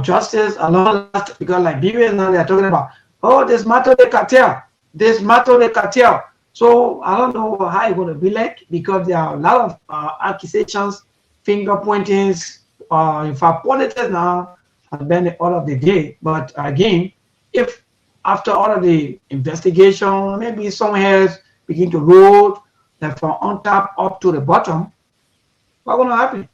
justice along that? Because Liberia now they are talking about, oh, dismantle the cartel, dismantle the cartel. So I don't know how it's going to be like, because there are a lot of accusations, finger pointings. In fact, politics now has been the order of the day. But again, if after all of the investigation, maybe some hairs begin to roll, then from on top up to the bottom, what's going to happen?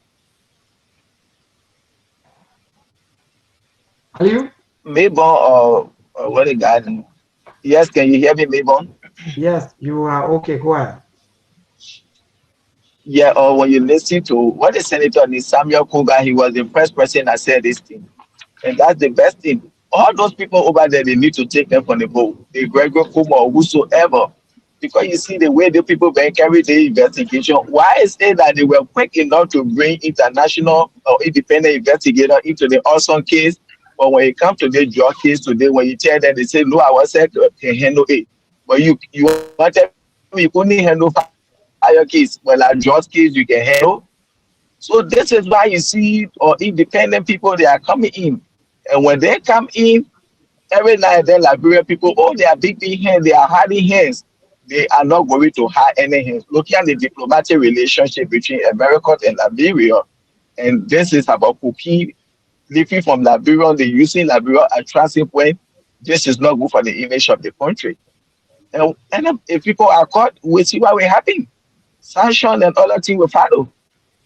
Are you? Maybon, what a guy. Yes, can you hear me, Maybon? Yes, you are okay. Go ahead. Yeah, or when you listen to what the senator did, Samuel Kuga, he was the first person that said this thing. And that's the best thing. All those people over there, they need to take them from the boat, the Gregor Kuma or whosoever. Because you see the way the people been carried the investigation. Why is it that they were quick enough to bring international or independent investigator into the Orson case? But when it comes to the drug case today, when you tell them, they say, no, I was said to handle it. But you wanted, you couldn't handle your case. Well, a drug case you can handle. So this is why you see independent people, they are coming in. And when they come in, every night then Liberian people, oh, they are big hands, they are hiding hands. They are not going to hide any hands. Looking at the diplomatic relationship between America and Liberia, and this is about cookie living from Liberia, they using Liberia as transit point. This is not good for the image of the country. And if people are caught, we see what will happen. Sanction and other things will follow.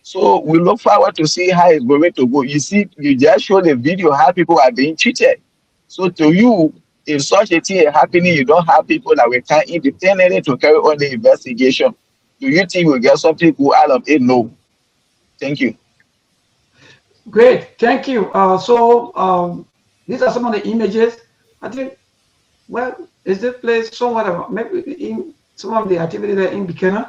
So we look forward to see how it's going to go. You see, you just show the video how people are being treated. So to you, if such a thing is happening, you don't have people that will come independently to carry on the investigation. Do you think we'll get something good out of it? No. Thank you. Great, thank you. These are some of the images. I think, well, is this place somewhere, maybe in some of the activities in Buchanan,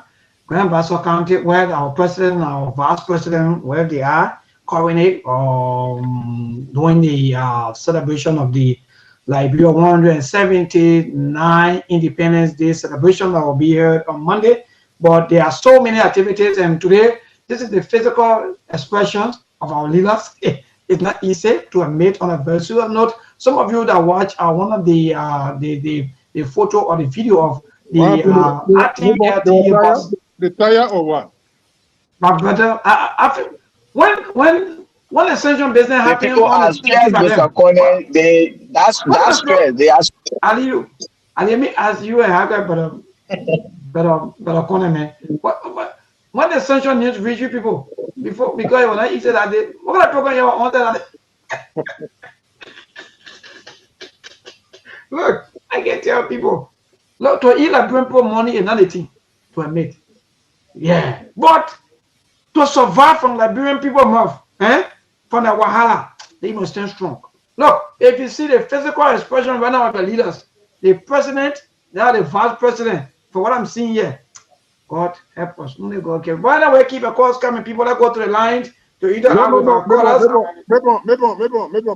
Grand Bassa County, where our president, our vice president, where they are, coronet during the celebration of the Liberia 179 Independence Day celebration that will be held on Monday. But there are so many activities, and today this is the physical expression of our leaders. It's not easy to admit on a very serious note. Some of you that watch one of the photo or the video of the RTLT bus. The tire or what? My brother, when ascension business The happens people on are the street, stressed, Mr. Kone. That's stress. They are Ali, let me ask you a hacker, but Kone, man. When the ascension news reach you people before, because when I said that they what kind of program you want that? Look, I can tell people, look, to eat like people money is another thing to admit. Yeah, but to survive from Liberian people mouth, from the Wahala, they must stand strong. Look, if you see the physical expression right now of the leaders, the president, now the vice president, for what I'm seeing here, God help us. Only God can. Why don't we keep a calls coming? People that go to the lines to either have with our callers.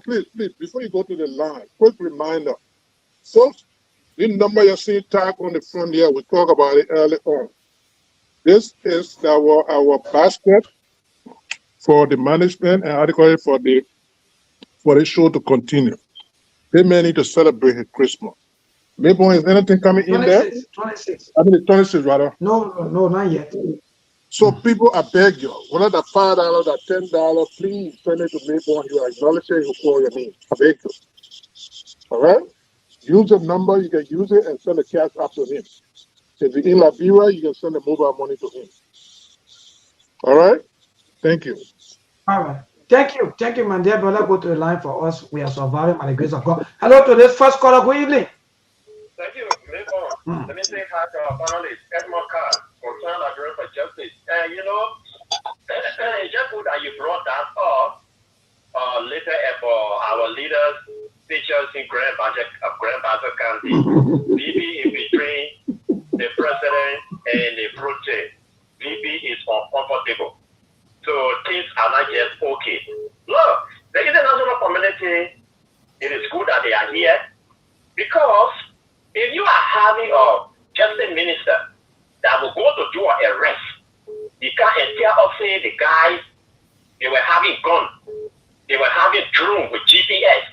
Please, before you go to the line, quick reminder. Folks, the number you see tag on the front here, we talk about it early on. This is our basket for the management and article for the show to continue. They may need to celebrate Christmas. Maybe is anything coming 26, in there? 26. I mean, 26 rather. No, not yet. So people, I beg you, whether that $5, that $10, please send it to Mayborn. You acknowledge it, you call your name. I beg you. All right? Use the number, you can use it and send a cash up to him. If you're in Liberia, you can send the mobile money to him. All right? Thank you. All right. Thank you, my dear brother. Go to the line for us. We are surviving by the grace of God. Hello to this first caller. Good evening. Thank you, Mayborn. Let me say hi to our panelist, Edmond Carr, concerned Liberia for justice. It's just good that you brought that up later for our leaders, teachers in Grand Bassa County. BB in between the president and the project. BB is uncomfortable. So things are not just okay. Look, the international community, it is good that they are here because if you are having a justice minister that will go to do an arrest, you can't tell us say the guys, they were having guns, they were having drone with GPS,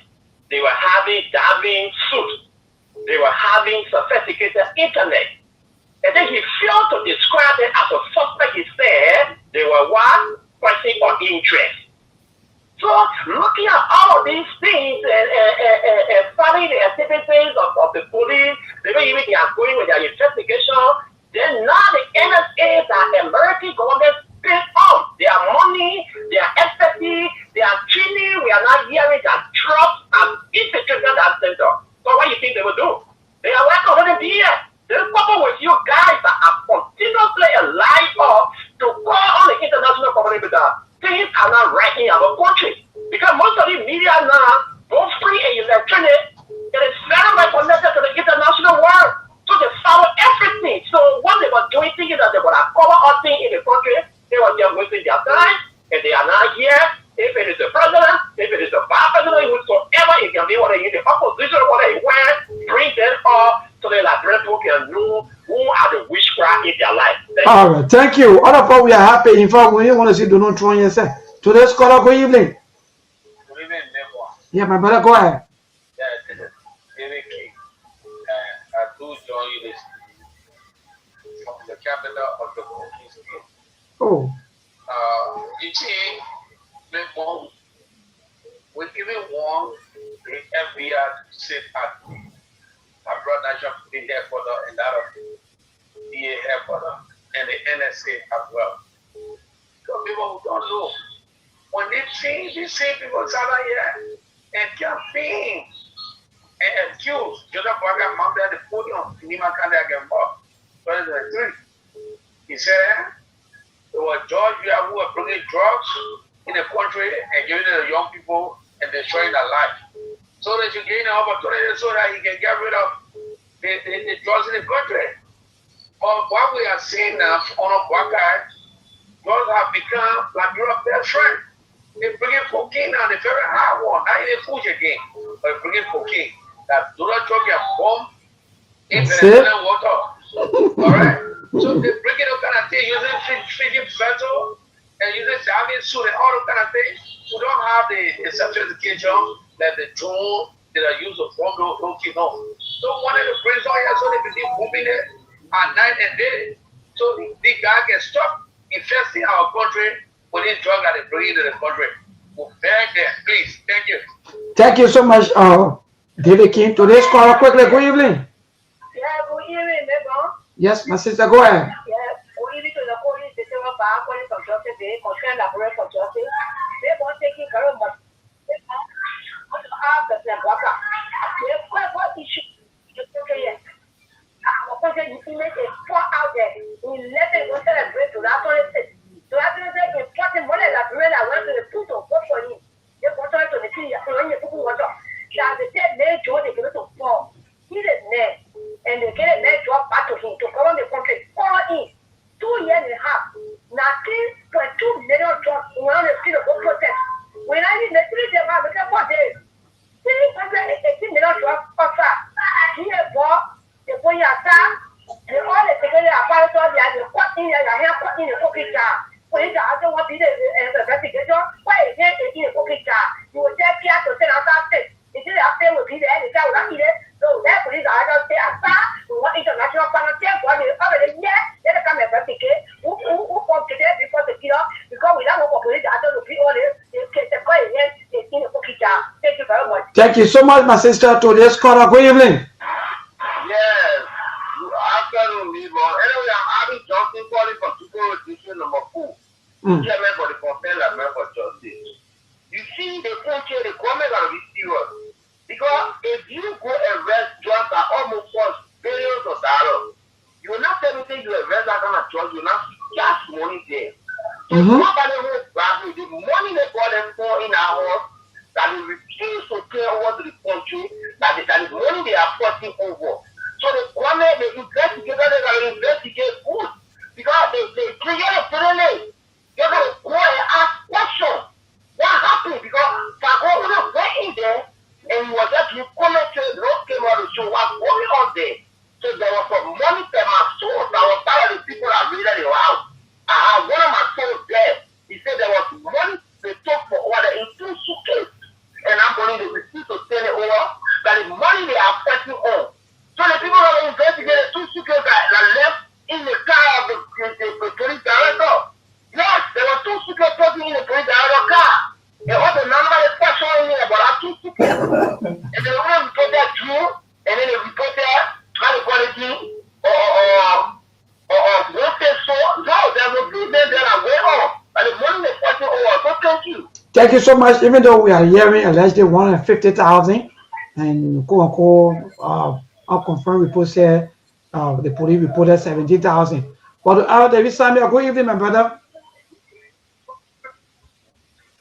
they were having diving suits, they were having sophisticated internet. And then he failed to describe it as a suspect. He said they were what? Person of interest. So looking at all these things and following the activities of the police, the way even they are going with their investigation, then now the NSA that American government spent on their money, their expertise, their training, we are not hearing that trust and institution that center. So what do you think they will do? They are welcome to be here. There's problem with you guys that are continuously alive up to call on the international community that things are not right in our country. Because most of the media now, both free and electronic, it is very much connected to the international world. So they follow everything. So what they were doing, thinking that they were going to cover all things in the country, they were just wasting their time, and they are not here. If it is the president, if it is the vice president, whosoever it can be, whether in the opposition, whether it went, bring them up so the Liberian people can know who are the witchcraft in their life. All right, thank you. All of us, we are happy. In fact, we want to see Donald Trump yourself. Today's caller, good evening. Good evening, Mayborn. Yeah, my brother, go ahead. Yeah, this is David King. I do join you this from the capital of the Kogi state. Oh. You see, Mayborn, we even want the FBI to sit at my brother Nation did there for the and that of DA for them and the NSA as well. So people who don't know, when they see these same people gather here and campaign and accuse Joseph Boaga mounted at the podium in Nimakanda again, 2003. He said there were Georgia who were bringing drugs in the country and giving it to the young people and destroying their life. So that you gain an opportunity so that he can get rid of the drugs in the country. But what we are seeing now on a Waka, drugs have become like your best friend. They bring in cocaine now, the very hard one. Now you push again. But bring in cocaine. That do not drop your bomb in Venezuelan water. Alright? So they bring it up kind of thing using Fiji vessel and using Saudi suit and all that kind of thing. We don't have the certification that the drone that are used to form those kids. No. So one of the brings on here so they can keep moving it at night and day. So the guy can stop infesting our country with this drug that they bring into the country. We beg them, please. Thank you. Thank you so much, David King. Today's caller, quickly, good evening. Yeah, good evening, neighbor. Yes, my sister, go ahead. Yes, good evening to the police. They say we're back calling from justice. They concern laboratory for justice. They won't take it very much. They have the worker. They what issue? Okay, yes. Our country, you make a spot out there. We let them go celebrate to that one. So I think they important money that really I went to the food of what for you. They go to the tea, when you put water. Now the dead man told they give it to fall. He is there. And they get a man to up back to him to cover the country. All in 2 years and a half. Now 3.2 million jobs in one of the field of protest. When I need the 3 days, I look at 4 days. 318 million jobs offer. Here for the boy attack. They all the together about all the other what in your hair, what in the cookie jar. When the other one be the investigator, why is there in a cookie jar? You will take care to send out that state. It is after will be there, the guy will not eat it. So that police are going to say, what international penalty, what is already there, they come and investigate. Who come today before the killer? Because we don't know what police are going to be all this. They get the boy in a cookie jar. Thank you very much. Thank you so much, my sister. Today's caller, good evening. Yes. Afternoon, neighbor. Anyway, I'm having Johnson calling from Super Edition number 4. Chairman for the Concerned Member for Justice. You see, the country, the government are be serious. Because if you go arrest drugs that almost cost billions of dollars, you will not tell me that you arrest that kind of drugs, you will not cash money there. So nobody will grab you. The money they got them for in our house, that they refuse to pay over to the country, that is money they are putting over. So the government, the investigators, they can investigate good. Because they create a felony. They're going to go and ask questions. What happened? Because Fago went in there and he was just commenting, no came out to show what's going on there. So there was some money per my source. That was part of the people that read it out. I had one of my sources there. He said there was money they took for order in 2 suitcases. And I'm going to refuse to send it over. That is money they are putting on. So the people that investigated 2 suitcases that left in the car of the police director. Yes, there were 2 suitcases in the police director car. There was a number of questions in there about our 2 suitcases. And they only reported Drew, and then they reported high quality or wanted so. No, there was no there that are way off. And the money they putting over. So thank you. Thank you so much. Even though we are hearing allegedly 150,000 and unconfirmed reports here, the police reported 70,000. But David Samuel, good evening, my brother.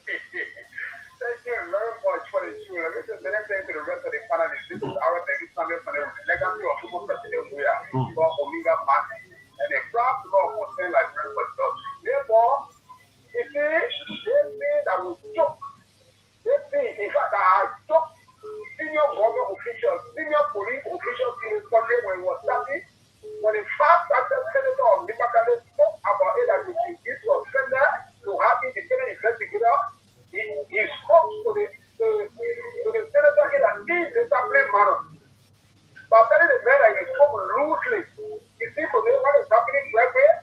Thank you very much for the show. Let me just say to the rest of the panelists, this is our David Samuel from the legacy of Super President Muya, Omega Party, and a proud law concern like very much. Therefore, it is this thing that will stop. This thing, in fact, that has stopped senior government officials, senior police officials in this country when it was starting. When the fact that the senator of Liberty spoke about it that it was sender to have independent investigator, he spoke to the senator in an indisciplined manner. But telling the man that he spoke loosely. You see, today what is happening right here?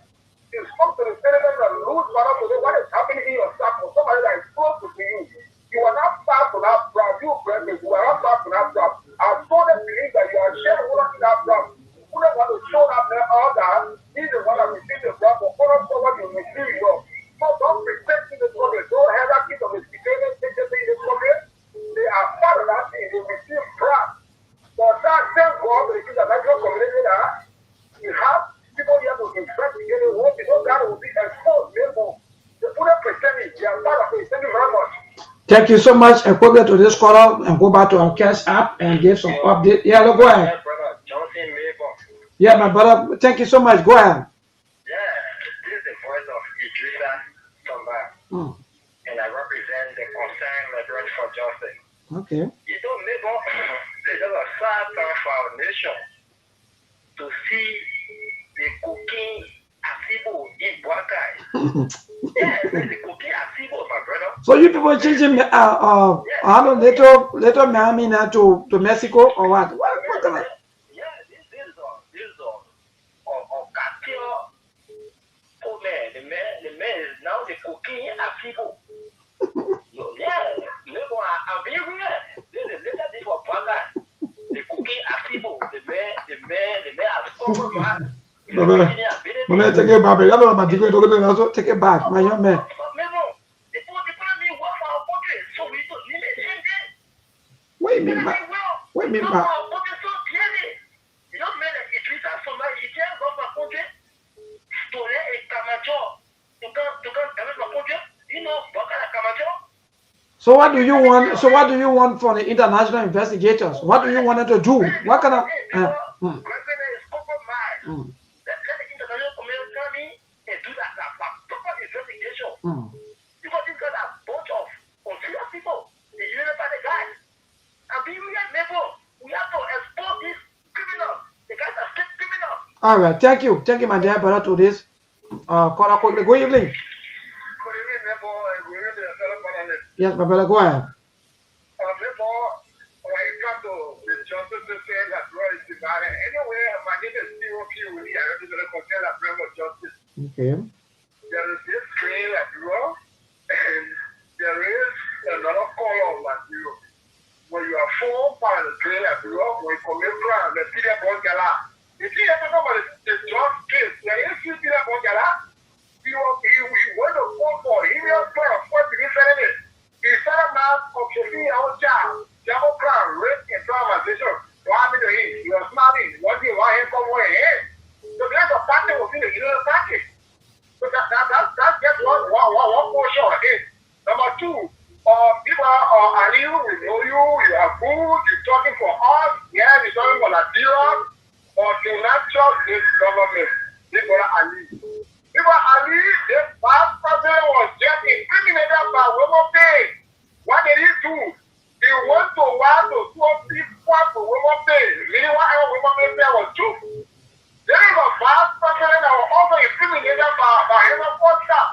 He spoke to the senator in a loose manner today. What is happening in your staff for somebody that is close to you? You are not far from that brand. You are not far from that brand. I told them believe that you are shareholder in that brand. Who don't want to show up there all that? He's the one that received the brand, but follow forward you receive well. So don't pretend to the problem. Don't have that kid of the secretary in the problem. They are part of that thing. They receive brand. But that same God, which is a natural community that you have people here to investigate it. What you know that will be exposed. Therefore, they put a pretending. They are part of it. Thank you very much. Thank you so much. And go back to this caller and go back to our cash app and give some update. Yeah, go ahead. Yeah, my brother. Thank you so much. Go ahead. Yeah, this is the voice of Idrissa Samba. And I represent justice. Okay. You don't make up it's just a sad time for our nation to see the cooking asibo in Buakai. Yes, the cooking asibo, my brother. So you people changing I don't later Miami now to Mexico or what? What kind of? Yeah, this is Katio. Oh man, the man is now the cooking asibo. Yeah, I'm being real. This is little bit for Buakai. The cooking asibo, the man has covered man. Mama, take it back. I don't know about you. Take it back, my young man. Wait a minute. Wait a minute. So what do you want? So what do you want for the international investigators? What do you want them to do? What kind of? Because these guys are a bunch of unserious people. They use by the guys. And we have to expose these criminals. The guys are still criminals. All right, thank you, my dear brother, to this. Call quickly. Good evening. Yes, my brother, go ahead. Okay. There is this screen at Bureau, and there is another column at Bureau. When you are formed by the screen at Bureau, when you commit crime, the Peter Bongala. If you ever know about the drug case, there is Peter Bongala. He went to court for heinous crime, for the defendant. He started now of shooting our child, double crime, rape, and traumatization. What happened to him? He was smiling. What do you want him from where he is? So there's a party within the inner package. So that's just one portion of it. Number two, people are you, we know you are good, you're talking for us, yeah, you're talking for Nigeria, but you're not just this government. People are Ali. People are Ali, this past president was just incriminated by women pay. What did he do? He went to war to swap people for women pay. Meaning whatever women pay was true. There is a past president that was also incriminated by him and Foster.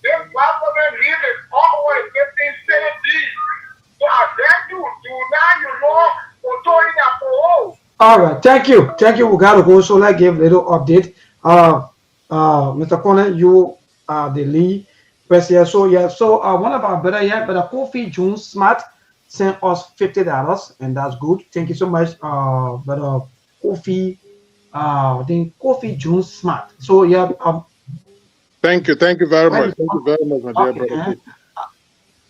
This past president needed always getting steady. So I beg you, do now you know authority and parole. All right, thank you. We gotta go. So let's give a little update. Mr. Connor, you are the lead person. So one of our brother Kofi June Smart sent us $50, and that's good. Thank you so much, brother Kofi. Then Kofi June Smart. So yeah. Thank you very much. Thank you very much, my dear brother.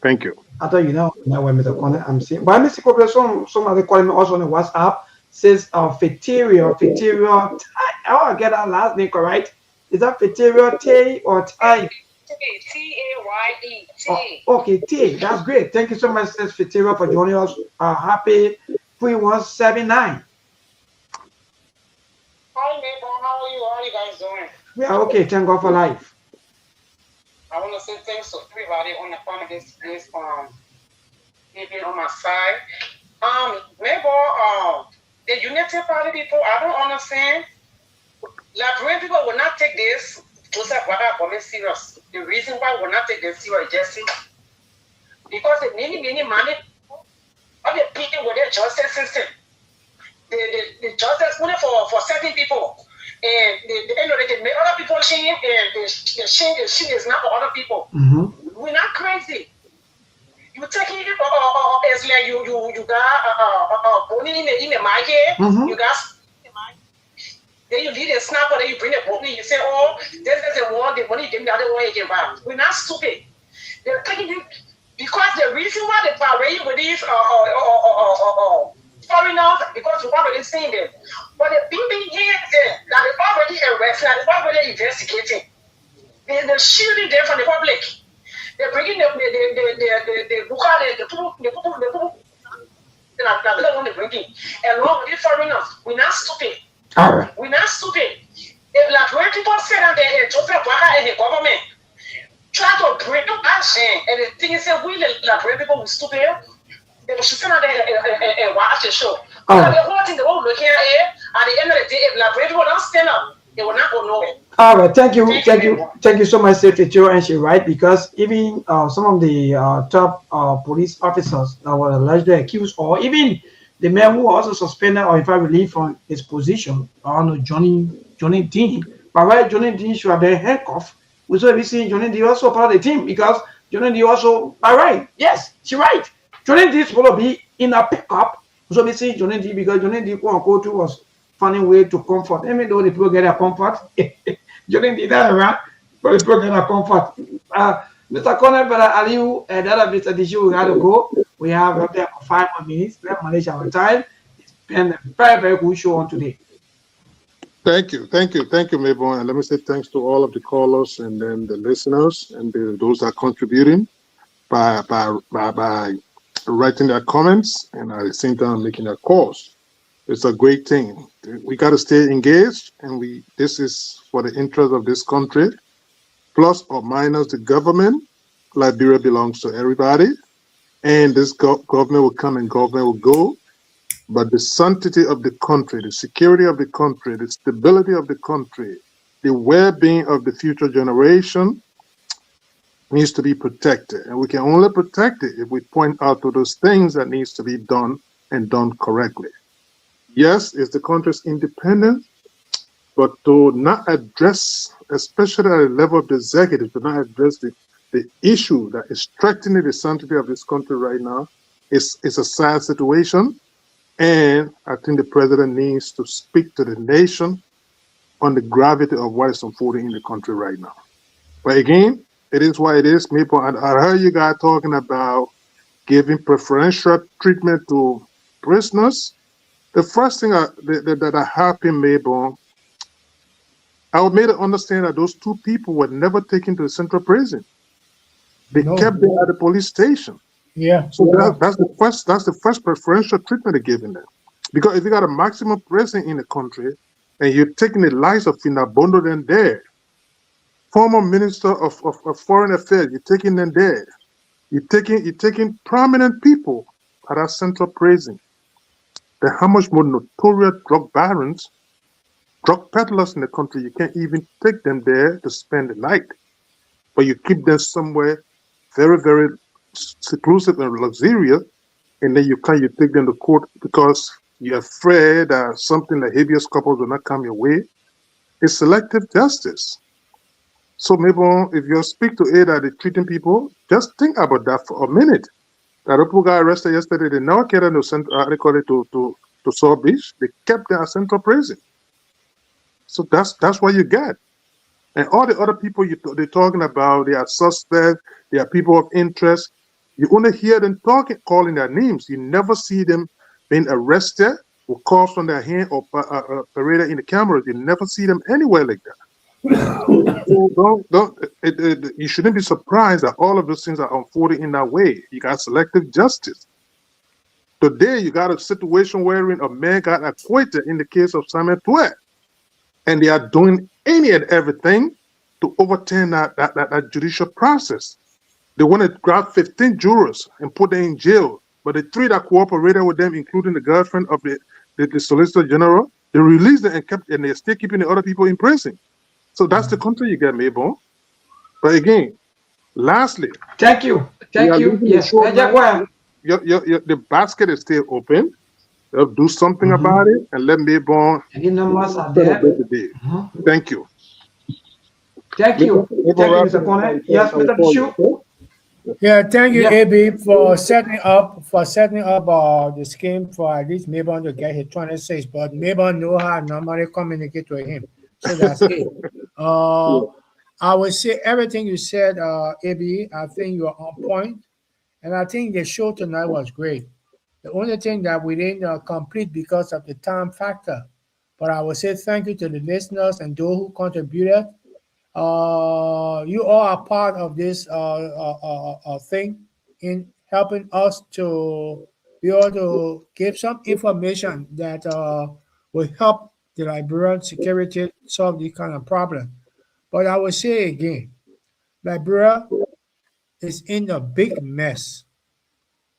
Thank you. I thought now when Mr. Connor, I'm seeing. But Mr. Kofi, some other calling me also on the WhatsApp says Fiteria. How I get that last name correct? Is that Fiteria Tay or Tay? T-A-Y-E. Okay, T. That's great. Thank you so much, says Fiteria, for joining us. Happy 3179. Hi, neighbor. How are you? How are you guys doing? We are okay. Thank God for life. I want to say thanks to everybody on the phone this evening on my side. Neighbor, the Unity Party people, I don't understand. Liberian people will not take this Joseph Wada serious. The reason why we will not take this serious is just because the many money of the people with their justice system. The justice money for certain people. And they make other people shame, and the shame is not for other people. Mm-hmm. We're not crazy. You taking it as like you got bony in the market, Mm-hmm. you got then you lead a snapper, then you bring a bony, you say, oh, this is the one, the money came the other way again back. We're not stupid. They're taking it because the reason why they parade with these foreigners, because we've already seen them. But the people here that they already arrested, that they already investigating. They're shielding them from the public. They're bringing the along with the foreigners. We're not stupid. All right. We're not stupid. If like when people sit down there and talk about the government, try to bring up action, and the thing is that we like when people are stupid, If she sit on there and watch the show. Because the whole thing, the whole look here, at the end of the day, if Labrador people don't stand up, it will not go nowhere. All right, thank you so much, Secretary. And she's right, because even some of the top police officers that were allegedly accused, or even the man who was also suspended or in fact relieved from his position, Johnny Dean. But why Johnny Dean should have been handcuffed? We should be seeing Johnny Dean also part of the team, because Johnny Dean also, all right, yes, she's right. Johnny Dean is supposed to be in a pickup. We should be seeing Johnny Dean, because Johnny Dean, quote unquote, was finding way to comfort. Even though the people get a comfort, Johnny Dean that around, but the people get a comfort. Mr. Connor, Brother Aliu, and other Mr. Dishu, we got to go. We have up there for 5 more minutes. Let's manage our time. It's been a very, very good show on today. Thank you, Mabel. And let me say thanks to all of the callers and then the listeners and those that are contributing by writing their comments and at the same time making their calls. It's a great thing. We got to stay engaged, and this is for the interest of this country, plus or minus the government. Liberia belongs to everybody, and this government will come and government will go. But the sanctity of the country, the security of the country, the stability of the country, the well-being of the future generation needs to be protected. And we can only protect it if we point out to those things that needs to be done and done correctly. Yes, it's the country's independence, but to not address, especially at the level of the executive, to not address the issue that is threatening the sanctity of this country right now is a sad situation. And I think the president needs to speak to the nation on the gravity of what is unfolding in the country right now. But again, it is what it is, people. And I heard you guys talking about giving preferential treatment to prisoners. The first thing that happened, Mabel, I was made to understand that those 2 people were never taken to the central prison. They kept them at the police station. Yeah. So that's the first preferential treatment they're giving them. Because if you got a maximum prison in the country and you're taking the lives of Finabondo then there, former Minister of Foreign Affairs, you're taking them there. You're taking prominent people at our central prison. There are how much more notorious drug barons, drug peddlers in the country, you can't even take them there to spend the night. But you keep them somewhere very, very seclusive and luxurious, and then you take them to court because you're afraid that something like habeas corpus will not come your way. It's selective justice. So maybe if you speak to it that they're treating people, just think about that for a minute. That people got arrested yesterday, they never carried them to South Beach. They kept them at central prison. So that's what you get. And all the other people they're talking about, they are suspects, they are people of interest. You only hear them calling their names. You never see them being arrested or calls on their hand or paraded in the cameras. You never see them anywhere like that. So you shouldn't be surprised that all of those things are unfolding in that way. You got selective justice. Today, you got a situation wherein a man got acquitted in the case of Samuel Tuet. And they are doing any and everything to overturn that judicial process. They want to grab 15 jurors and put them in jail. But the 3 that cooperated with them, including the girlfriend of the Solicitor General, they released them and they're still keeping the other people in prison. So that's the country you get, Mabel. But again, lastly, thank you. Yes, the basket is still open. They'll do something about it and let Mabel celebrate the day. Thank you. Thank you, Mr. Connor. Yes, Mr. Bishu. Yeah, thank you, AB, for setting up the scheme for at least Mabel to get his 26. But Mabel know how to normally communicate with him, so that's it. I would say everything you said, AB. I think you're on point, and I think the show tonight was great. The only thing that we didn't complete because of the time factor, but I would say thank you to the listeners and those who contributed. You all are part of this thing in helping us to be able to give some information that will help the Liberian security solve this kind of problem. But I will say again, Liberia is in a big mess.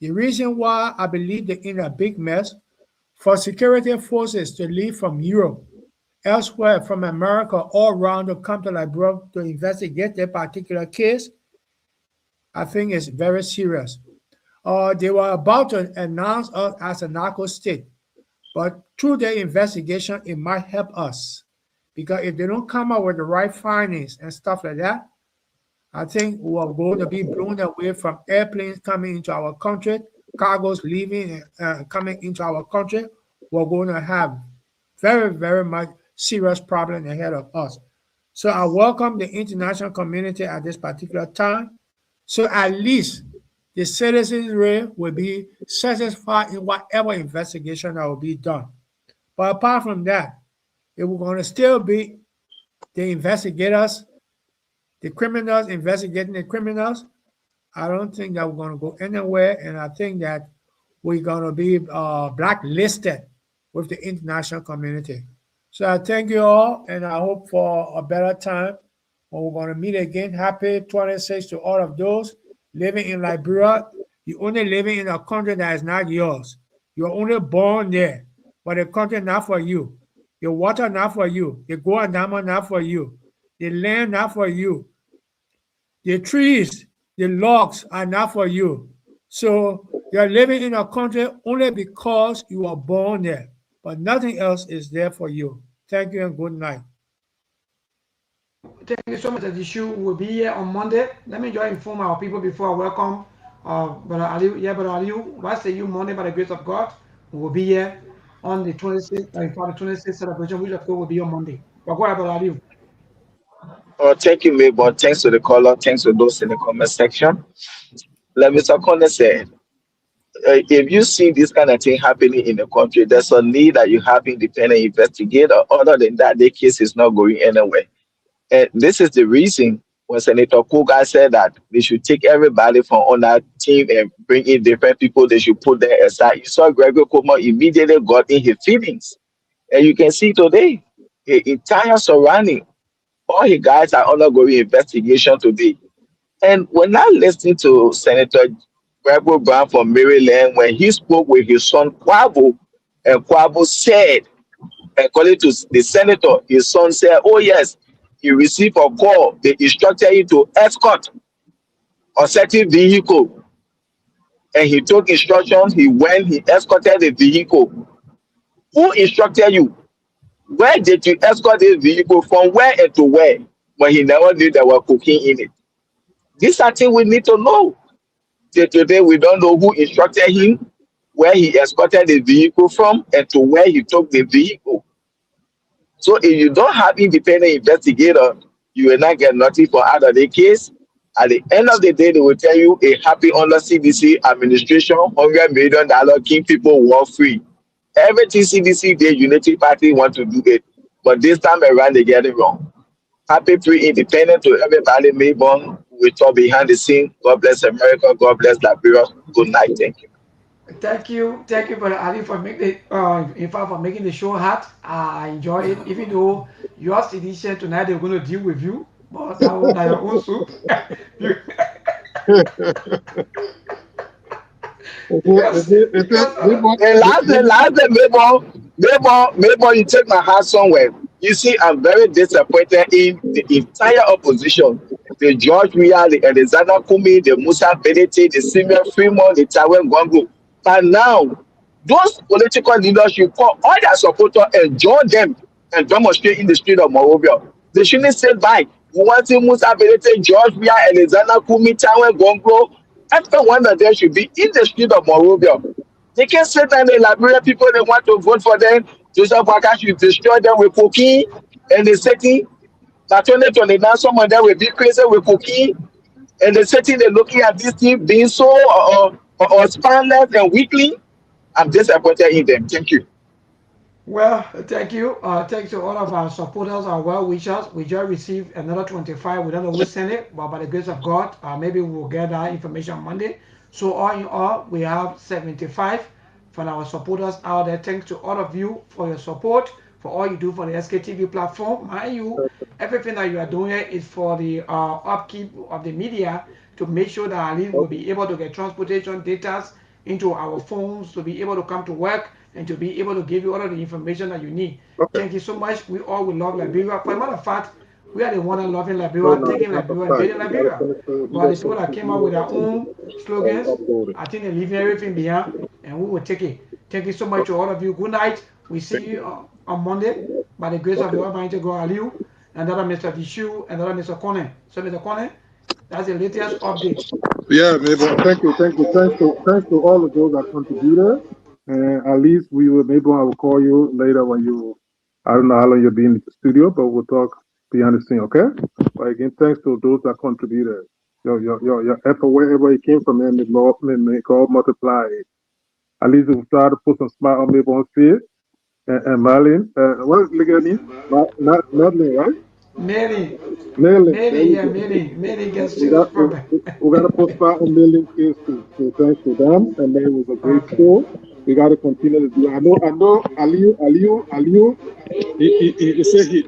The reason why I believe they're in a big mess, for security forces to leave from Europe, elsewhere from America, all around to come to Liberia to investigate their particular case, I think it's very serious. They were about to announce us as a narco state, but through their investigation, it might help us. Because if they don't come up with the right findings and stuff like that, I think we are going to be blown away from airplanes coming into our country, cargoes leaving and coming into our country. We're going to have very, very much serious problem ahead of us. So I welcome the international community at this particular time. So at least the citizenry will be satisfied in whatever investigation that will be done. But apart from that, it will going to still be the investigators, the criminals investigating the criminals. I don't think that we're going to go anywhere, and I think that we're going to be blacklisted with the international community. So I thank you all, and I hope for a better time when we're going to meet again. Happy 26 to all of those living in Liberia. You're only living in a country that is not yours. You're only born there, but the country not for you. The water not for you. The gold diamond not for you. The land not for you. The trees, the logs are not for you. So you're living in a country only because you are born there, but nothing else is there for you. Thank you and good night. Thank you so much. The issue will be here on Monday. Let me just inform our people before I welcome Brother Aliu. Yeah, Brother Aliu, I say you Monday by the grace of God. We will be here on the 26th, for the 26th celebration, which of course will be on Monday. But go ahead, Brother Aliu. Oh, thank you, Mabel. Thanks to the caller. Thanks to those in the comment section. Like Mr. Conner said, if you see this kind of thing happening in the country, there's a need that you have independent investigator. Other than that, the case is not going anywhere. And this is the reason when Senator Kuga said that they should take everybody from on that team and bring in different people, they should put them aside. You saw Gregory Como immediately got in his feelings. And you can see today, the entire surrounding, all his guys are undergoing investigation today. And when I listened to Senator Gregory Brown from Maryland, when he spoke with his son Kwabo, and Kwabo said, according to the senator, his son said, oh yes, he received a call. They instructed him to escort a certain vehicle. And he took instructions. He went, he escorted the vehicle. Who instructed you? Where did you escort the vehicle from? Where and to where? But he never knew there were cocaine in it. These are things we need to know. Till today, we don't know who instructed him, where he escorted the vehicle from, and to where he took the vehicle. So if you don't have independent investigator, you will not get nothing for out of the case. At the end of the day, they will tell you a happy under CDC administration, $100 million, keep people war free. Everything CDC did, Unity Party want to do it. But this time around, they get it wrong. Happy free independent to everybody, Mayborn. We talk behind the scene. God bless America. God bless Liberia. Good night. Thank you. Thank you, Brother Ali, for making for making the show hot. I enjoy it, even though your edition tonight they're going to deal with you, but that was your own soup. Maybe you take my heart somewhere. You see, I'm very disappointed in the entire opposition. The George Weah, the Alexander Kumi, the Musa Benete, the Simeon Fremont, the Taiwan Gongo. But now, those political leaders should call all their supporters and join them and demonstrate in the street of Monrovia. They shouldn't sit by. We want to Musa Benete, George Weah, Alexander Kumi, Taiwan Gongo. Every one of them should be in the street of Monrovia. They can sit down in Liberia, people they want to vote for them. Joseph Waka should destroy them with cocaine and the city. But 2029, some of them will be crazy with cocaine. And the city they're looking at this thing being so spineless and weakly. I'm disappointed in them. Thank you. Well, thank you. Thanks to all of our supporters, our well wishers. We just received another 25. We don't know who sent it, but by the grace of God, maybe we'll get that information on Monday. So all in all, we have 75 from our supporters out there. Thanks to all of you for your support, for all you do for the Sktv platform. Mind you, everything that you are doing is for the upkeep of the media to make sure that Ali will be able to get transportation data into our phones to be able to come to work and to be able to give you all of the information that you need. Okay. Thank you so much. We all will love Liberia. For a matter of fact, we are the one that loving Liberia, taking Liberia, and building Liberia. But the people that came out with our own slogans, I think they're leaving everything behind, and we will take it. Thank you so much to all of you. Good night. We see you on Monday by the grace of the Almighty God, Aliu, and other Mr. Vishu, and other Mr. Conan. So, Mr. Conan, that's the latest update. Yeah, maybe. Thank you. Thanks to all of those that contributed. At least maybe I will call you later when I don't know how long you'll be in the studio, but we'll talk behind the scene, okay? But again, thanks to those that contributed. Your effort, wherever it came from, and may God multiply it. At least we'll try to put some smile on people's face. And Marlene, what is the name? Madeline, right? Mary, Mary gets serious problem. We got to put smile on Marlene's face too. So thanks to them, and then it was a great show. We got to continue to do. I know. Aliu. He said he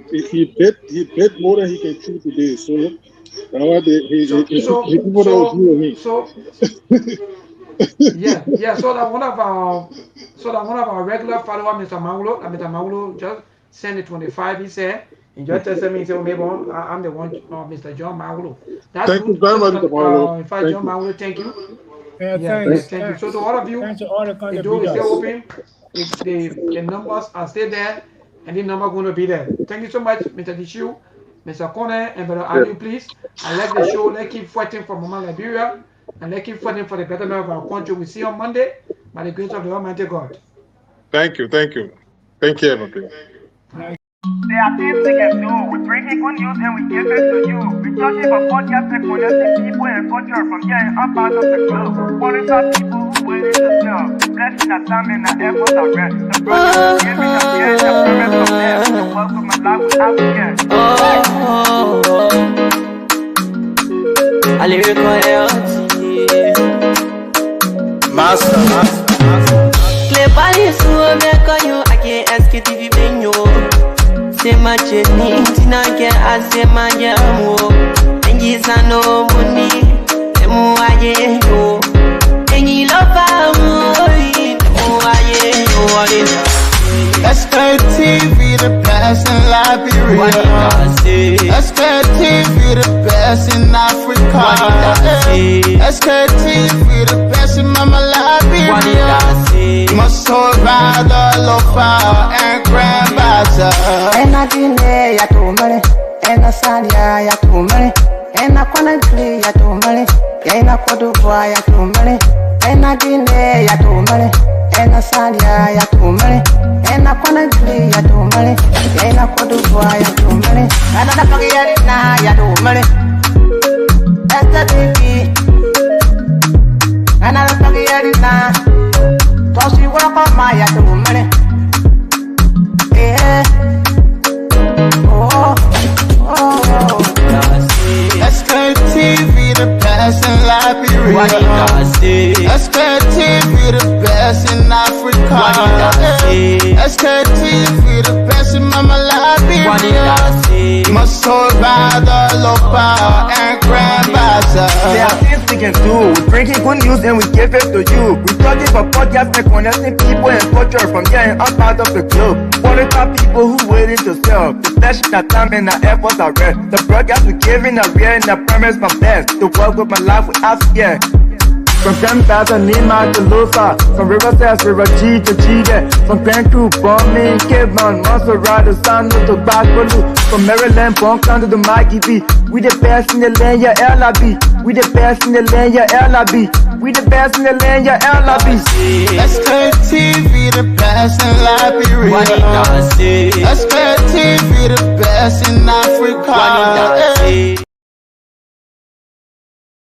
bet more than he can chew today. So that's why people that was with him. Yeah. So that one of our regular follower, Mr. Maulo, just sent it 25. He said, and just tested me. He said, maybe I'm the one, Mr. John Maulo. That's thank you very much, Mr. Maulo. In fact, John Maulo, thank you. Thank you. So to all of you, thanks to all the the door is still open. The numbers are still there, and the number going to be there. Thank you so much, Mr. Dishu, Mr. Kone, and Brother Ali, please. I like the show. Let's keep fighting for Mama Liberia, and let's keep fighting for the betterment of our country. We see you on Monday by the grace of the Almighty God. Thank you, everybody. There are things we can do. We bring in good news and we give it to you. We talking about podcast and connecting people and culture from here and up out of the globe. Qualified people who willing to serve. Blessing our time and our efforts are rest. The project is giving us the end of purpose from them. So welcome my life with African. I lyrical Master. Play Paris, who make you again Sktv venue. C'est ma chérie, tina ke ase manjamu. Engi sano muni, emu aye yo. Engi lofa mui, emu aye yo. Sktv, the best in Liberia. Sktv, the best in Africa. Sktv, the best in Mama Liberia. Must survive the lofa and grand bazaar. Ena Guinea ya tumale, ena Somalia ya tumale, ena Conakry ya tumale, ena Côte d'Ivoire ya tumale, ena Guinea ya tumale, ena Somalia ya tumale, ena Conakry ya tumale, ena Côte d'Ivoire ya tumale, ena Nigeria ya tumale, Sktv, ena Nigeria, tosi wako maya tumale. Sktv, the best in Liberia. Sktv, the best in Africa. Sktv, the best in Mama Liberia. Must survive the lopa and grand bazaar. There are things we can do. We bring in good news and we give it to you. We talking about podcast and connecting people and culture from here and up out of the globe. Qualified people who willing to serve. Blessing our time and our efforts are rest. The broadcast we giving are real and the promise my best. To work with my life with Africa. From Grandfather Nima to Lusa, from River Sass, River G to Chide, from Grand Crew, Bombing, Kidman, Montserrat, San to Backwalu, from Maryland, Bon County to Mikey B. We the best in the land, yeah, LIB. We the best in the land, yeah, LIB. We the best in the land, yeah, LIB. Sktv, the best in Liberia. Sktv, the best in Africa.